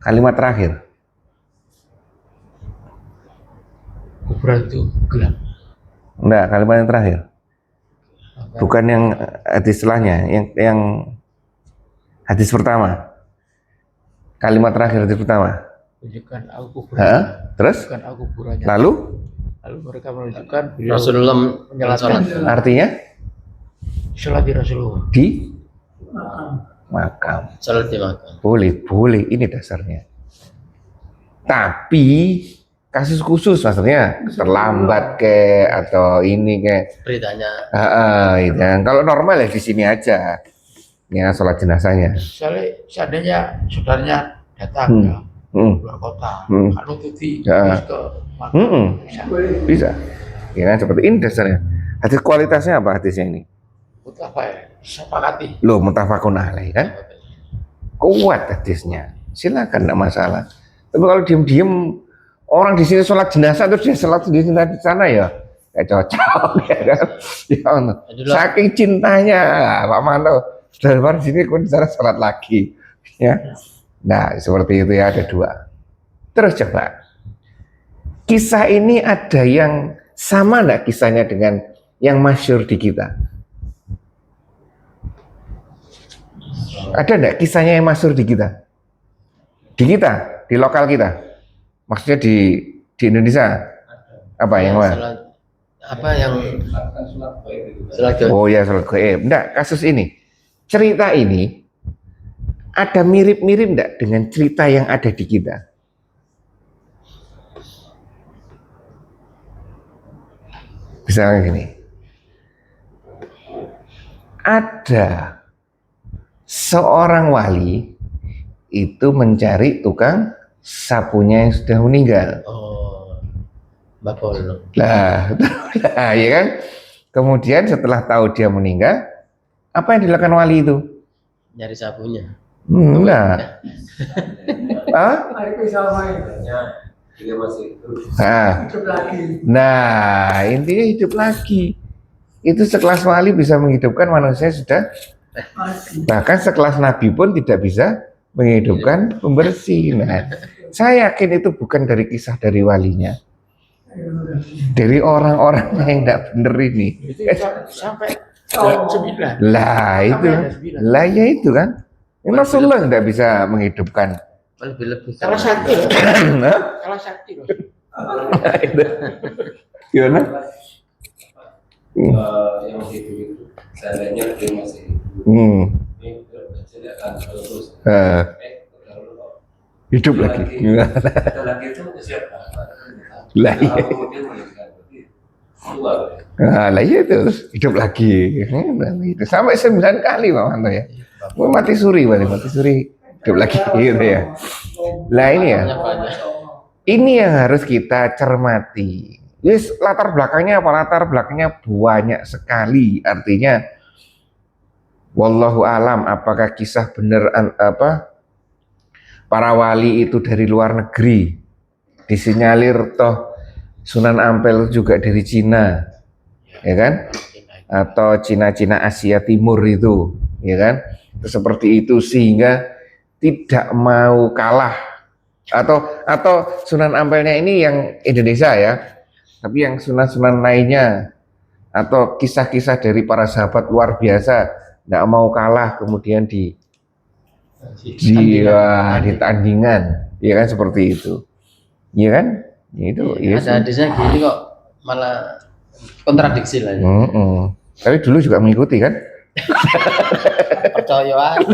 kalimat terakhir. Kuburan itu gelap. Enggak, kalimat yang terakhir. Bukan yang hadis setelahnya, yang hadis pertama. Kalimat terakhir hadis pertama. Tunjukkan aku kuburannya. Terus? Tunjukkan aku kuburannya. Lalu Mereka menunjukkan beliau Rasulullah menyalatkan artinya sholat di Rasulullah. di makam. Salat di makam. Boleh, ini dasarnya. Tapi kasus khusus maksudnya terlambat atau ini Beritanya itu kan. Kalau normal ya di sini aja. Ya sholat jenazahnya. Seandainya saudaranya datang ya, luar kota, kan nututi terus ke makam. Bisa. Ya kan seperti ini dasarnya. Hadis kualitasnya apa hadisnya ini? Sepakati. Loh, mutafakun alaih kan? Kuat hadisnya. Silakan, enggak masalah. Tapi kalau diem-diem orang di sini sholat jenazah terus dia sholat di sana ya cocok ya kan? Ya Allah. Saking cintanya Pak Manto sudah di sini kok di sana sholat lagi ya. Nah seperti itu ya, ada dua. Terus coba kisah ini ada yang sama enggak kisahnya dengan yang masyhur di kita? Ada enggak kisahnya yang masyhur di kita? Di kita, di lokal kita? Maksudnya di Indonesia? Apa yang mana? Salat gaib. Oh ya, salat gaib. Enggak, kasus ini. Cerita ini ada mirip-mirip enggak dengan cerita yang ada di kita? Misalnya gini. Ada seorang wali itu mencari tukang sapunya yang sudah meninggal. Oh, Bapol. Lah, ya kan? Kemudian setelah tahu dia meninggal, apa yang dilakukan wali itu? Nyari sapunya. Enggak. Hari itu sama Dia masih hidup lagi. Nah, intinya hidup lagi. Itu sekelas wali bisa menghidupkan manusia sudah. Bahkan sekelas nabi pun tidak bisa menghidupkan pembersih. Nah, saya yakin itu bukan dari kisah dari walinya, dari orang-orang yang tidak benar ini. Sampai jam 9. Lah ya itu kan. Rasulullah tidak bisa menghidupkan. Lebih-lebih. Salah sakti. Nah, Salah sakti. itu. Gimana? yang hidup itu seandainya dia masih hidup. Ini tidak akan terus. Hidup lagi. Lagi itu siapa? Lah iya. Kemudian meninggal. Keluar. Lah iya itu hidup lagi. Itu sampai 9 kali Pak Manto ya. Mati suri hidup lagi gitu ya. Lah ini ya. Ini yang harus kita cermati. Yes, latar belakangnya apa? Latar belakangnya banyak sekali. Artinya wallahu alam, apakah kisah benar para wali itu dari luar negeri, disinyalir toh Sunan Ampel juga dari Cina, ya kan? Atau Cina Asia Timur itu, ya kan? Seperti itu sehingga tidak mau kalah, atau Sunan Ampelnya ini yang Indonesia ya, tapi yang sunan-sunan lainnya atau kisah-kisah dari para sahabat luar biasa tidak mau kalah kemudian di tandingan, ya kan seperti itu, ya kan? Itu Ada hadisnya gini kok malah kontradiksi lah. Tapi dulu juga mengikuti kan? Percayaan.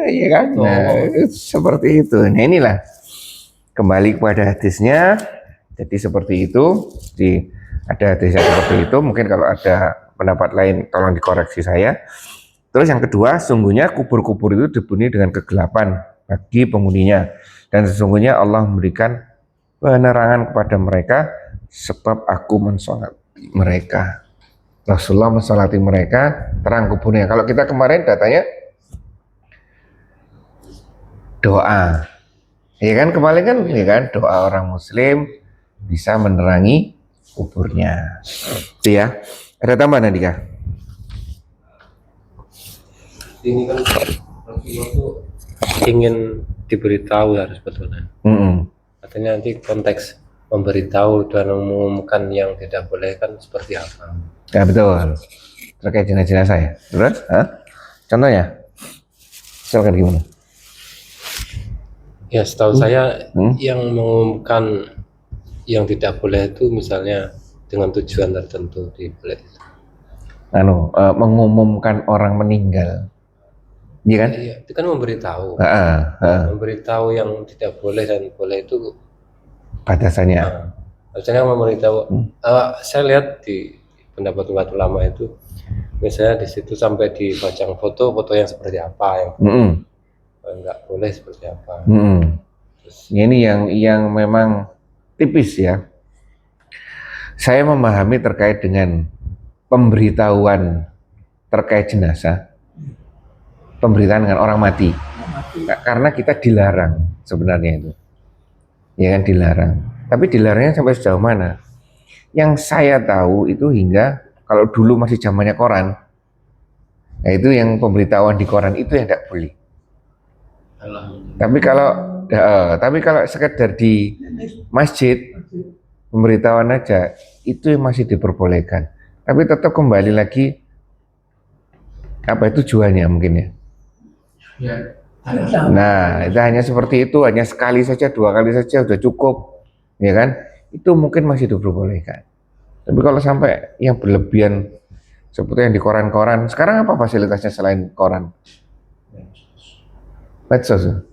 Iya kan? Nah, seperti itu. Nah inilah kembali kepada hadisnya. Jadi seperti itu. Ada hadisnya seperti itu. Mungkin kalau ada pendapat lain tolong dikoreksi saya. Terus yang kedua, sungguhnya kubur-kubur itu dipenuhi dengan kegelapan bagi penghuninya, dan sesungguhnya Allah memberikan penerangan kepada mereka sebab aku mensolati mereka. Rasulullah mensolati mereka, terang kuburnya. Kalau kita kemarin datanya doa, ya kan kemarin kan, ya kan doa orang Muslim bisa menerangi kuburnya, itu ya. Ada tambahan Andika? Ini kan Rasulullah tuh ingin diberitahu ya sebetulnya. Katanya nanti konteks memberitahu dan mengumumkan yang tidak boleh kan seperti apa? Ya betul. Terkait jenazah ya. Terus? Contohnya? Silakan gimana? Ya setahu saya yang mengumumkan yang tidak boleh itu misalnya dengan tujuan tertentu boleh. Mengumumkan orang meninggal. Iya kan? Iya, itu kan memberitahu. Memberitahu yang tidak boleh dan boleh itu batasannya. Misalnya memberitahu. Saya lihat di pendapat ulama itu, misalnya di situ sampai dipajang foto yang seperti apa yang nggak boleh seperti apa. Terus, ini yang memang tipis ya. Saya memahami terkait dengan pemberitahuan terkait jenazah, pemberitaan dengan orang mati. Karena kita dilarang sebenarnya itu, ya kan, dilarang. Tapi dilarangnya sampai sejauh mana? Yang saya tahu itu hingga kalau dulu masih zamannya koran, nah itu yang pemberitahuan di koran itu yang tidak boleh. Tapi kalau sekedar di masjid pemberitahuan aja itu yang masih diperbolehkan. Tapi tetap kembali lagi apa itu tujuannya mungkin ya. Nah itu hanya seperti itu, hanya sekali saja, 2 kali saja udah cukup, ya kan? Itu mungkin masih diperbolehkan. Tapi kalau sampai yang berlebihan seperti yang di koran-koran, sekarang apa fasilitasnya selain koran? Medsos.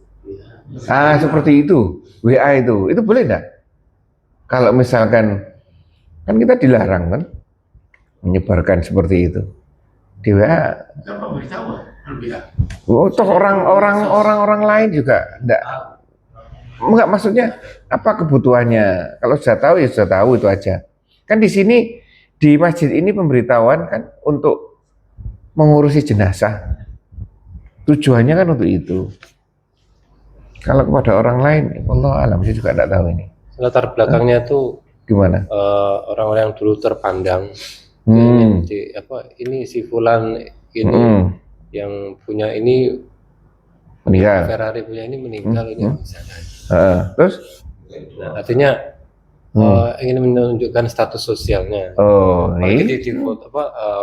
Seperti itu, WA itu boleh enggak? Kalau misalkan kan kita dilarang kan menyebarkan seperti itu di WA. Toh orang lain juga enggak, maksudnya apa kebutuhannya? Kalau sudah tahu ya sudah tahu itu aja. Kan di sini di masjid ini pemberitahuan kan untuk mengurusi jenazah. Tujuannya kan untuk itu. Kalau kepada orang lain, Allah alam, saya juga tidak tahu ini. Latar belakangnya tuh gimana? Orang-orang yang dulu terpandang. Ini si Fulan ini yang punya ini meninggal. Ferrari punya ini meninggal ini misalnya. Terus? Nah, artinya ingin menunjukkan status sosialnya. Ini di foto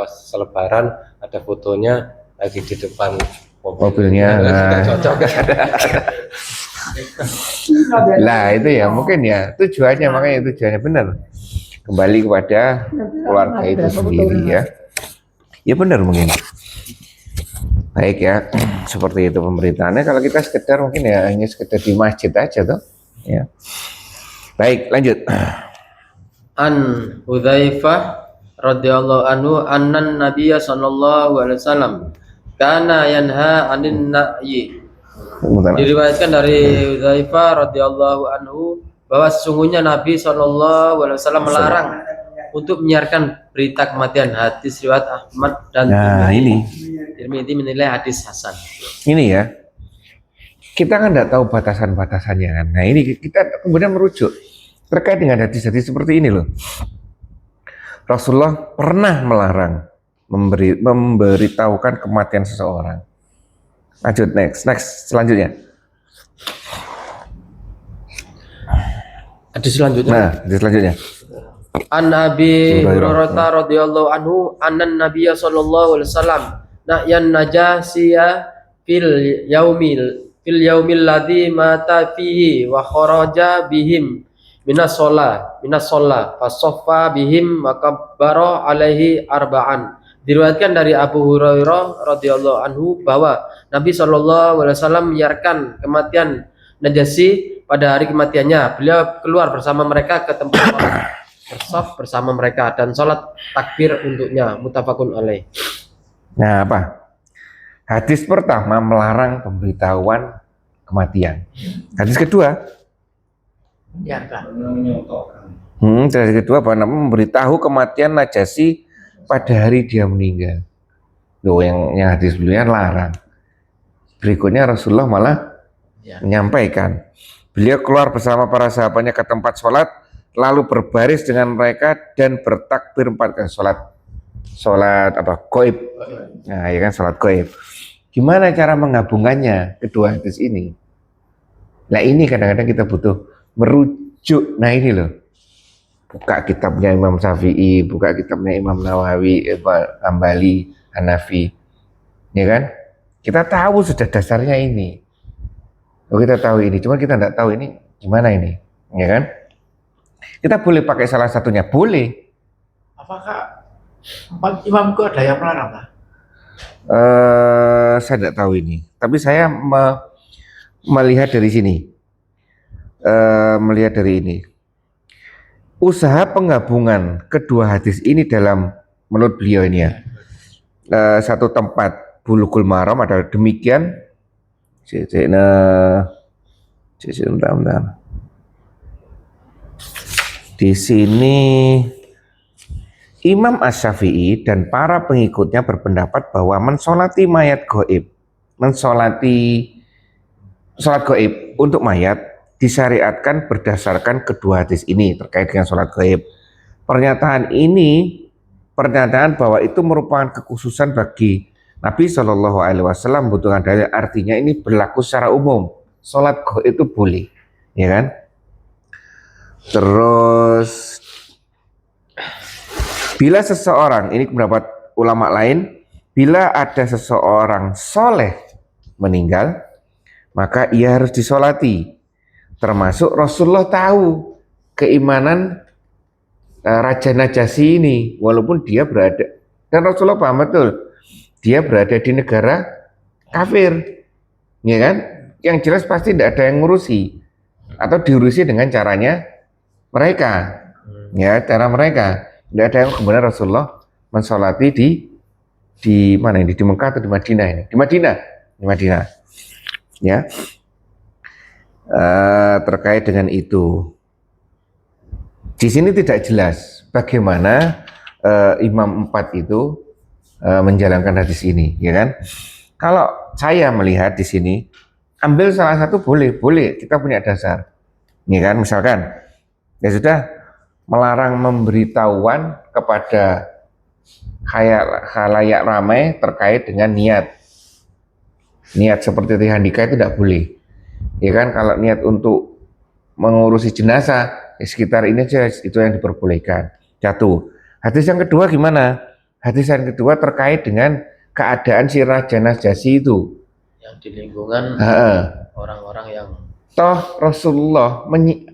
selebaran ada fotonya lagi di depan mobilnya. Cocok kan? Lah itu ya mungkin ya tujuannya, makanya tujuannya benar. Kembali kepada keluarga itu sendiri ya. Ya benar mungkin. Baik ya, seperti itu pemberitaannya. Kalau kita sekedar mungkin ya hanya sekedar di masjid aja tuh. Ya. Baik, lanjut. An Hudzaifah radhiyallahu anhu annan Nabiy sallallahu alaihi wasallam kana yanha 'anin na'yi. Diriwayatkan dari Hudzaifah radhiyallahu anhu bahwa sesungguhnya Nabi sallallahu alaihi wasallam melarang untuk menyiarkan berita kematian. Hadis riwayat Ahmad dan Tirmidzi menilai hadis hasan. Ini ya. Kita kan tidak tahu batasan-batasannya kan. Nah ini kita kemudian merujuk terkait dengan hadis-hadis seperti ini loh. Rasulullah pernah melarang memberitahukan kematian seseorang. Lanjut next selanjutnya. Hadis selanjutnya. Hadis selanjutnya. An Abi Hurairah radhiyallahu anhu annan Nabiy sallallahu alaihi wasallam na'yan najasiyah fil yaumil ladzi mata fihi wa kharaja bihim minas shalah fasaffa bihim wa kabbara alaihi arba'an. Diriwayatkan dari Abu Hurairah radhiyallahu anhu bahwa Nabi sallallahu alaihi wasallam menyiarkan kematian Najasyi pada hari kematiannya. Beliau keluar bersama mereka ke tempat sholat, bersaf bersama mereka dan sholat takbir untuknya. Muttafaqun alaih. Nah apa? Hadis pertama melarang pemberitahuan kematian. Hadis kedua, hadis kedua apa? Memberitahu kematian Najasyi pada hari dia meninggal. Loh, yang hadis sebelumnya larang. Berikutnya Rasulullah malah menyampaikan. Beliau keluar bersama para sahabatnya ke tempat sholat, lalu berbaris dengan mereka dan bertakbir 4 kali sholat. sholat apa goib. Nah, ya kan sholat goib. Gimana cara menggabungannya kedua hadis ini? Nah ini kadang-kadang kita butuh merujuk. Nah ini loh, buka kitabnya Imam Syafi'i, buka kitabnya Imam Nawawi, Hambali, Hanafi, ya kan? Kita tahu sudah dasarnya ini. Oh, kita tahu ini, cuma kita tidak tahu ini gimana ini, ya kan? Kita boleh pakai salah satunya, boleh. Apakah empat imam itu ada yang melarang, Pak? Saya tidak tahu ini, tapi saya melihat dari sini, melihat dari ini. Usaha penggabungan kedua hadis ini dalam menurut beliau ini ya, satu tempat Bulughul Maram adalah demikian. Di sini Imam Asy-Syafi'i dan para pengikutnya berpendapat bahwa mensolati mayat gaib, mensolati sholat gaib untuk mayat disyariatkan berdasarkan kedua hadis ini terkait dengan sholat gaib. Pernyataan ini, pernyataan bahwa itu merupakan kekhususan bagi Nabi Shallallahu Alaihi Wasallam membutuhkan dalil, artinya ini berlaku secara umum. Sholat gaib itu boleh, ya kan? Terus bila seseorang, ini pendapat ulama lain, bila ada seseorang soleh meninggal, maka ia harus disolati. Termasuk Rasulullah tahu keimanan Raja Najasyi ini, walaupun dia berada, dan Rasulullah paham betul, dia berada di negara kafir, ya kan? Yang jelas pasti tidak ada yang ngurusi, atau diurusi dengan caranya mereka, ya cara mereka. Tidak ada yang kemudian Rasulullah mensolati di mana ini, di Mekah atau di Madinah ini? Di Madinah, ya. Terkait dengan itu, di sini tidak jelas bagaimana Imam 4 itu menjalankan hadis ini, ya kan? Kalau saya melihat di sini, ambil salah satu boleh, kita punya dasar, ya kan? Misalkan, ya sudah melarang memberitahuan kepada khalayak ramai terkait dengan niat seperti itu handika itu tidak boleh, ya kan? Kalau niat untuk mengurusi jenazah di sekitar ini aja itu yang diperbolehkan. Satu. Hadis yang kedua gimana? Hadis yang kedua terkait dengan keadaan si Raja Najasyi itu yang di lingkungan orang-orang yang toh Rasulullah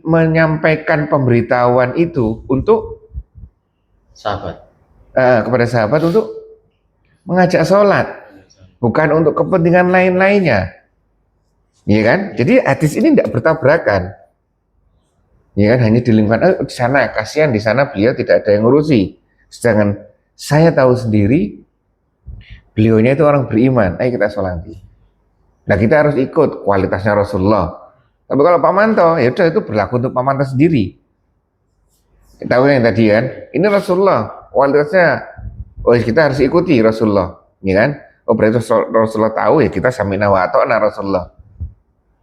menyampaikan pemberitahuan itu untuk sahabat, kepada sahabat untuk mengajak sholat, bukan untuk kepentingan lain-lainnya, ya kan? Jadi hadis ini tidak bertabrakan, ya kan? Hanya di lingkungan di sana, kasihan di sana beliau tidak ada yang ngurusi. Sedangkan saya tahu sendiri beliaunya itu orang beriman, ayo kita sholati. Nah kita harus ikut kualitasnya Rasulullah. Tapi kalau Pak Manto, ya udah itu berlaku untuk Pak Manto sendiri. Kita tahu yang tadi kan, ini Rasulullah, kualitasnya, oh kita harus ikuti Rasulullah, ya kan? Oh berarti Rasulullah tahu ya kita sami'na wa ata'na Rasulullah.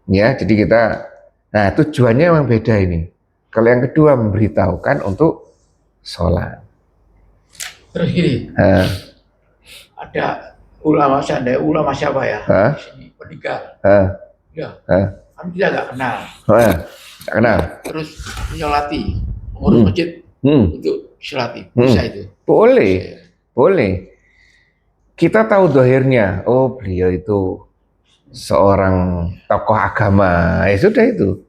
Ya, jadi kita, nah tujuannya memang beda ini. Kalau yang kedua memberitahukan untuk sholat. Terus gini, ada ulama siapa ya? Di sini meninggal. Ya. Kami tidak kenal. Tidak kenal. Terus menyolati, mengurus masjid untuk sholati, bisa itu? Boleh. Kita tahu dohirnya, oh beliau itu seorang tokoh agama, ya sudah itu.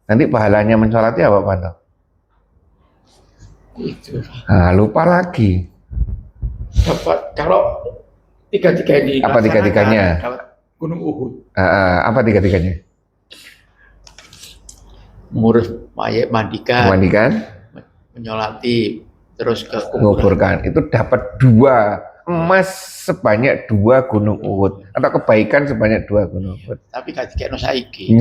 Nanti pahalanya mensolati apa Pak? Itu. Nah, lupa lagi. Dapat kalau tiga-tiga ini. Apa tiga-tiganya? Dapat Gunung Uhud. Apa tiga-tiganya? Mengurus mayat, mandikan, menyolati, terus ke kuburan. Itu dapat 2 emas sebanyak 2 gunung Uhud, atau kebaikan sebanyak 2 gunung Uhud. Tapi katikan saiki.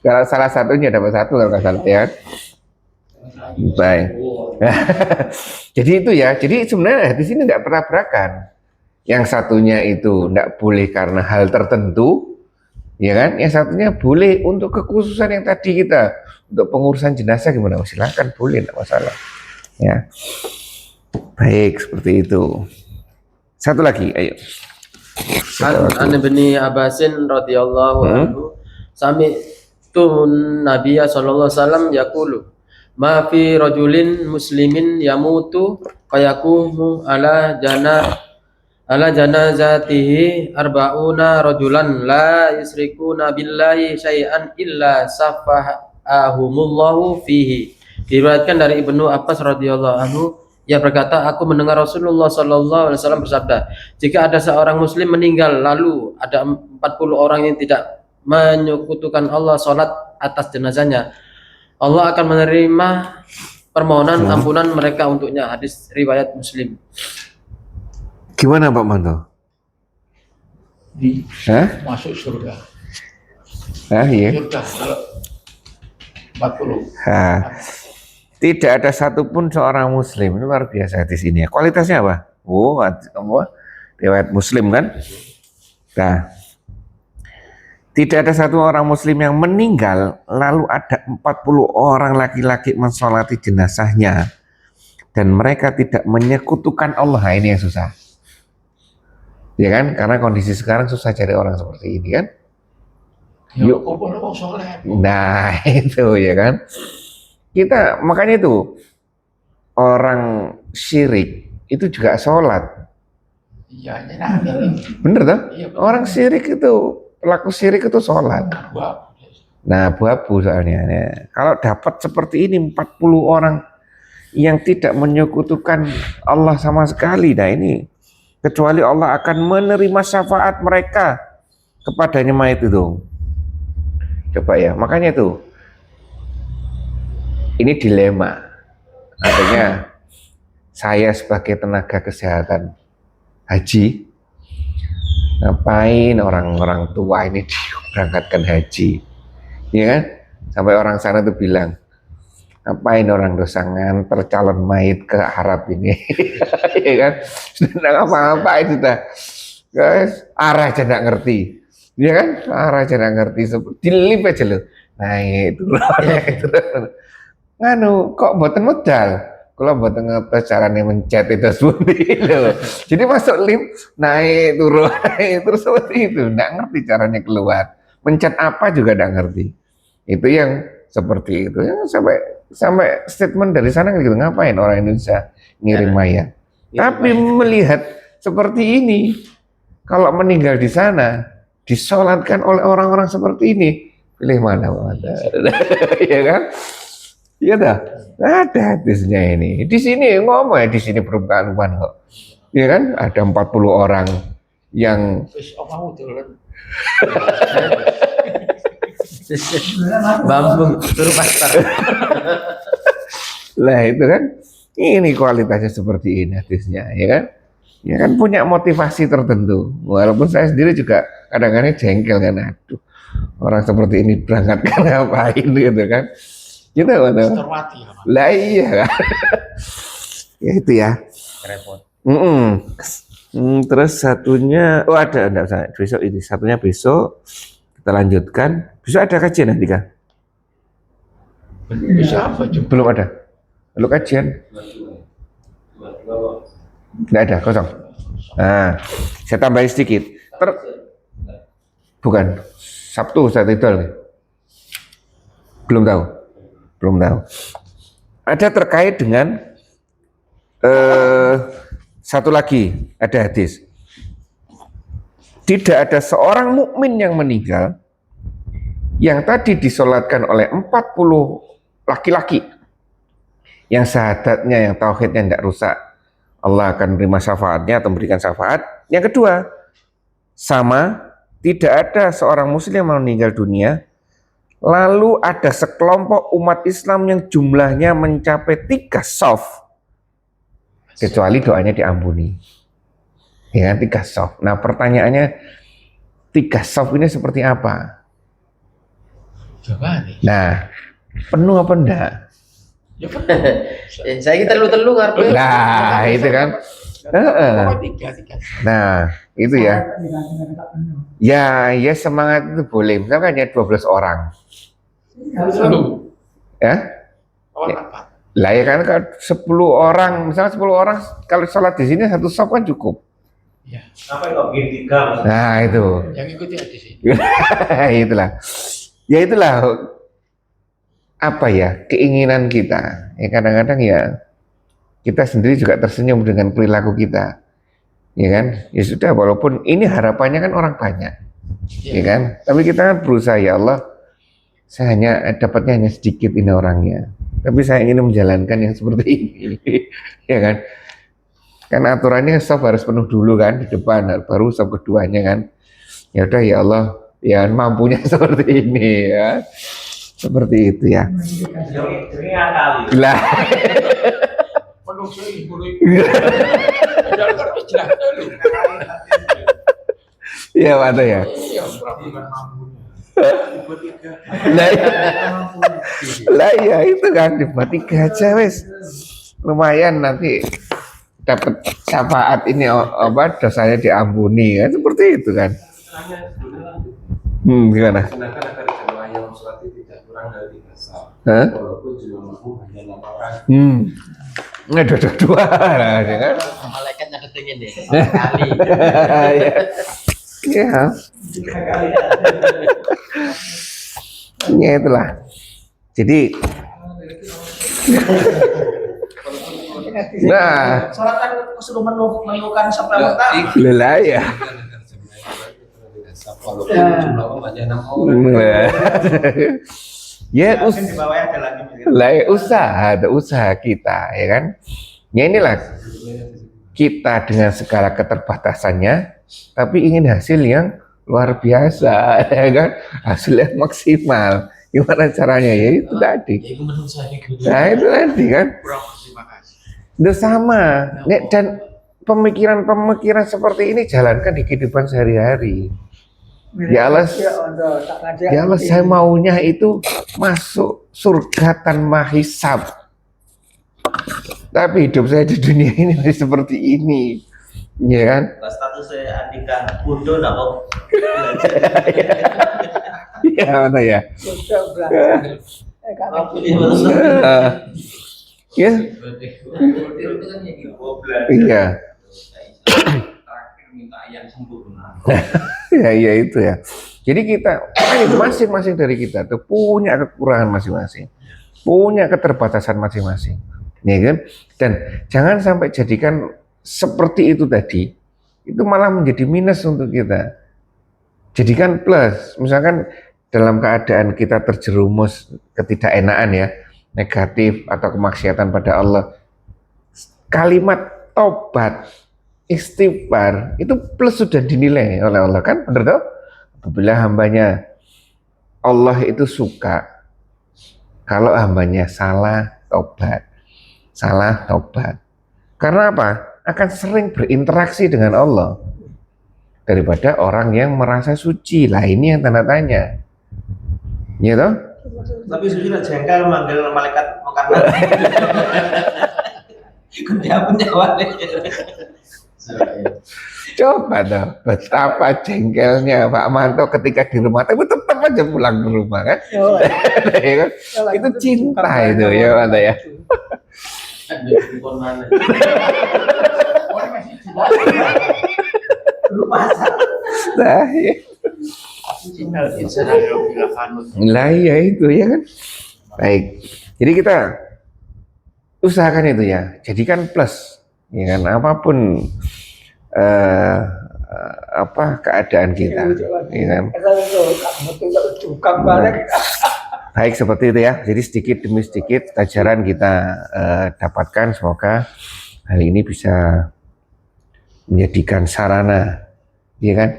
Kalau salah satunya dapat 1 kalau nggak salah ya. Baik. Jadi itu ya. Jadi sebenarnya di sini tidak bertabrakan. Yang satunya itu tidak boleh karena hal tertentu, ya kan? Yang satunya boleh untuk kekhususan yang tadi kita, untuk pengurusan jenazah gimana? Silakan boleh, tidak masalah. Ya. Baik, seperti itu. Satu lagi, ayo. An Ibni Abbasin radhiyallahu anhu sami tun Nabiya sallallahu alaihi wasallam yaqulu ma fi rajulin muslimin yamutu fayakumu ala janazatihi arba'una rajulan la yusrikuna billahi syai'an illa safahahumullahu fihi. Diriwayatkan dari Ibnu Abbas radhiyallahu anhu, ia berkata, aku mendengar Rasulullah sallallahu alaihi wasallam bersabda, jika ada seorang muslim meninggal lalu ada 40 orang yang tidak menyekutukan Allah salat atas jenazahnya, Allah akan menerima permohonan ampunan mereka untuknya. Hadis riwayat Muslim. Gimana Pak Manto? Masuk surga. Iya. Surga kalau 40. Tidak ada satupun seorang muslim, ini luar biasa di sini. Kualitasnya apa? Riwayat Muslim kan? Nah, tidak ada satu orang muslim yang meninggal lalu ada 40 orang laki-laki mensolati jenazahnya dan mereka tidak menyekutukan Allah. Nah, ini yang susah. Ya kan? Karena kondisi sekarang susah cari orang seperti ini kan? Yuk, orang soleh. Nah, itu ya kan? Kita makanya itu orang syirik itu juga sholat. Iya, bener toh? Iya, orang syirik itu pelaku syirik itu sholat. Nah, abu-abu soalnya. Nah, kalau dapat seperti ini 40 orang yang tidak menyekutukan Allah sama sekali, nah ini kecuali Allah akan menerima syafaat mereka kepadanya mayat itu. Coba ya, makanya itu. Ini dilema, artinya saya sebagai tenaga kesehatan haji, ngapain orang-orang tua ini berangkatkan haji, ya kan? Sampai orang sana tuh bilang, ngapain orang dosa nganter calon mayit ke Arab ini, ya kan? Sudah apa-apa itu dah, guys, arah aja nggak ngerti, ya kan? Arah aja nggak ngerti, dilip aja loh, naik turun. Nganu kok boten modal, kalau boten ngetes caranya mencet itu seperti itu. Jadi masuk lift naik turun naik terus seperti itu, nggak ngerti caranya keluar. Mencet apa juga nggak ngerti. Itu yang seperti itu. Ya, sampai statement dari sana gitu, ngapain orang Indonesia ngirim mayat. Tapi melihat seperti ini, kalau meninggal di sana disolatkan oleh orang-orang seperti ini, pilih mana ya kan? Iya dah, ada hadisnya ini. Di sini ngomong ya, di sini permukaan kok. Iya kan? Ada 40 orang yang Bambung suruh pasar. Lah itu kan, ini kualitasnya seperti ini hadisnya, ya kan? Ya kan punya motivasi tertentu. Walaupun saya sendiri juga kadang-kadang jengkel kan, aduh orang seperti ini berangkatkan ngapain gitu kan? Gitu kan? Lah iya kan? Ya itu ya. Repot. Terus satunya, ada enggak usah. Besok ini satunya besok kita lanjutkan. Besok ada kajian nanti kan? Bisa apa juga? Belum ada. Belum kajian. Enggak ada, kosong. Nah, saya tambahin sedikit. Bukan. Sabtu Ustaz Ridwan. Belum tahu. Ada terkait dengan satu lagi, ada hadis. Tidak ada seorang mukmin yang meninggal yang tadi disolatkan oleh 40 laki-laki yang syahadatnya, yang tauhidnya tidak rusak, Allah akan menerima syafaatnya atau memberikan syafaat. Yang kedua, sama, tidak ada seorang muslim yang meninggal dunia lalu ada sekelompok umat Islam yang jumlahnya mencapai 3 shaf kecuali doanya diampuni. Ya, 3 shaf. Nah, pertanyaannya 3 shaf ini seperti apa? Nah, penuh apa enggak? Saya kita telu ngarep. Nah, itu kan. Nah, itu ya. Ya semangat itu boleh. Misalnya hanya 12 orang. Ya? Lah ya kan kalau 10 orang, misalnya 10 orang kalau sholat di sini satu saf kan cukup. Ya. Apa kok bikin tiga? Nah itu, Yang ikuti hadis ini. itulah. Ya itulah apa ya keinginan kita. Ya kadang-kadang ya kita sendiri juga tersenyum dengan perilaku kita, ya kan? Ya sudah, walaupun ini harapannya kan orang banyak, ya kan? Tapi kita kan berusaha, ya Allah, saya dapatnya hanya sedikit ini orangnya, tapi saya ingin menjalankan yang seperti ini, ya kan? Kan aturannya saf harus penuh dulu kan di depan, baru saf keduanya kan. Ya udah ya Allah, ya mampunya seperti ini ya, seperti itu ya. Jadi akali. Lah, Penuh sih, Padahal kan wis jelas dulu. ya mana ya. Iya, bukan mampunya. Lah, lah ya itu kan dibuat 3 aja wes, lumayan nanti dapat syafaat ini apa dosanya diampuni kan, seperti itu kan. Gimana? Sedangkan agar jemaah yang sholat tidak kurang dari 3 saf. Hah? Walaupun jumlahmu hanya 6 orang. Nggak dua lah, ya kan? Malaikat nyatetnya deh. Kali. Ya, ya itulah. Jadi, nah, Sholat kan sudah menemukan sampai pertama. lelah ya. Walaupun jumlahmu hanya 6 orang. Ya, Di bawahnya ada lagi. lah ya, ada usaha kita, ya kan? Ya inilah kita dengan segala keterbatasannya, tapi ingin hasil yang luar biasa, ya kan? Hasil yang maksimal. Gimana caranya? Ya itu tadi. Itu menurut saya gitu. Nah itu tadi kan. Kurang terima kasih. Udah sama. Dan pemikiran-pemikiran seperti ini jalankan di kehidupan sehari-hari. Ya Allah, ya Allah, saya maunya itu masuk surga tanpa hisab. Tapi hidup saya di dunia ini masih seperti ini, ya kan? Status saya Andika bodoh nggak mau. Ya mana ya? Ya, iya. Ya itu ya. Jadi kita masing-masing dari kita tuh punya kekurangan masing-masing, punya keterbatasan masing-masing, ya kan? Dan jangan sampai jadikan seperti itu tadi, itu malah menjadi minus untuk kita. Jadikan plus, misalkan dalam keadaan kita terjerumus ketidakenaan ya, negatif atau kemaksiatan pada Allah, kalimat tobat, istighfar itu plus sudah dinilai oleh Allah kan, benar toh? Apabila hambanya Allah itu suka kalau hambanya salah tobat. Karena apa? Akan sering berinteraksi dengan Allah daripada orang yang merasa suci. Lah ini yang tanda tanya, ya toh? Tapi sudah jengkel manggil malaikat makanan. Dia punya wali. Coba toh, betapa jengkelnya Pak Manto ketika di rumah, tapi tetap aja pulang ke rumah kan? Ya kan? Itu cinta itu ya Manto ya. Nah, ya. Lah ya itu ya kan. Baik. Jadi kita usahakan itu ya, jadikan plus, ya kan, apapun apa keadaan kita, ya kan. Baik seperti itu ya. Jadi sedikit demi sedikit pelajaran kita dapatkan. Semoga hal ini bisa menjadikan sarana, ya kan,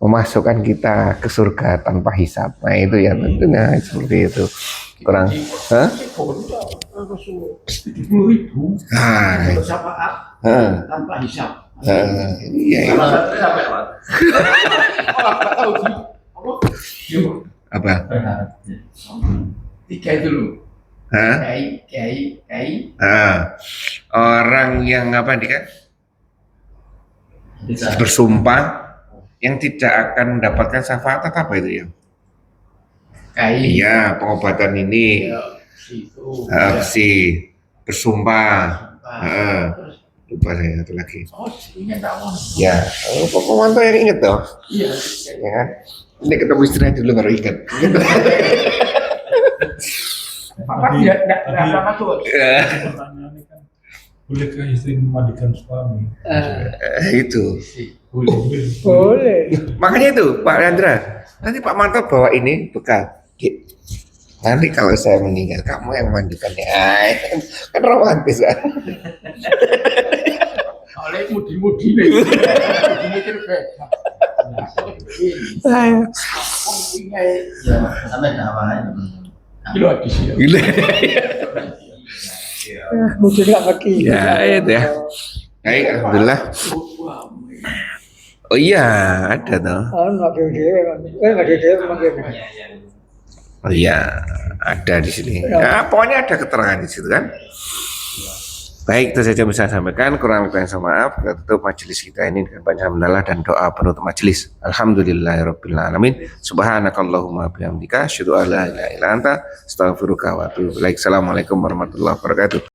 memasukkan kita ke surga tanpa hisab. Nah itu ya tentunya seperti itu. Kurang, hah? Tanpa hisap. Iya. Apa? 3 itu loh. Hah? Kiai. Orang yang apa nih kan? Bersumpah yang tidak akan mendapatkan syafaat apa itu ya? Kiai. Iya, pengobatan ini Itu. si bersumpah. Heeh. Terus, Lupa saya satu lagi. oh, ingat kamu. Ya, Pak Manto yang inget toh. Iya. Ya kan? Ini ketemu istrinya dulu baru ingat. Papa tidak pernah masuk. Pertanyaan ini kan, bolehkah istri memandikan suami? Itu. Boleh. Boleh. Makanya itu Pak Chandra, nanti Pak Manto bawa ini bekal. Dik, nanti kalau saya meninggal kamu yang mandikan ya. Kan romantis kan? Oleh mudi-mudi nih. Mikir kayak. Sampai enggak apa-apa. Kilo di sini. Gila. Mungkin nggak ngerti. Ya, itu ya. Baik, alhamdulillah. Oh iya, ada toh. Oh, nggak dewe-dewe kan. Nggak dewe-dewe memang gitu. Oh iya, ada di sini. Ya, pokoknya ada keterangan di situ kan. Baik, itu saja bisa saya sampaikan. Kurang lebih saya maaf. Kita tutup majelis kita ini dengan banyak hamdalah dan doa penutup majelis. Alhamdulillahirabbil alamin. Subhanakallahumma bihamdika asyhadu an la ilaha illa anta astaghfiruka wa atubu ilaik. Assalamualaikum warahmatullahi wabarakatuh.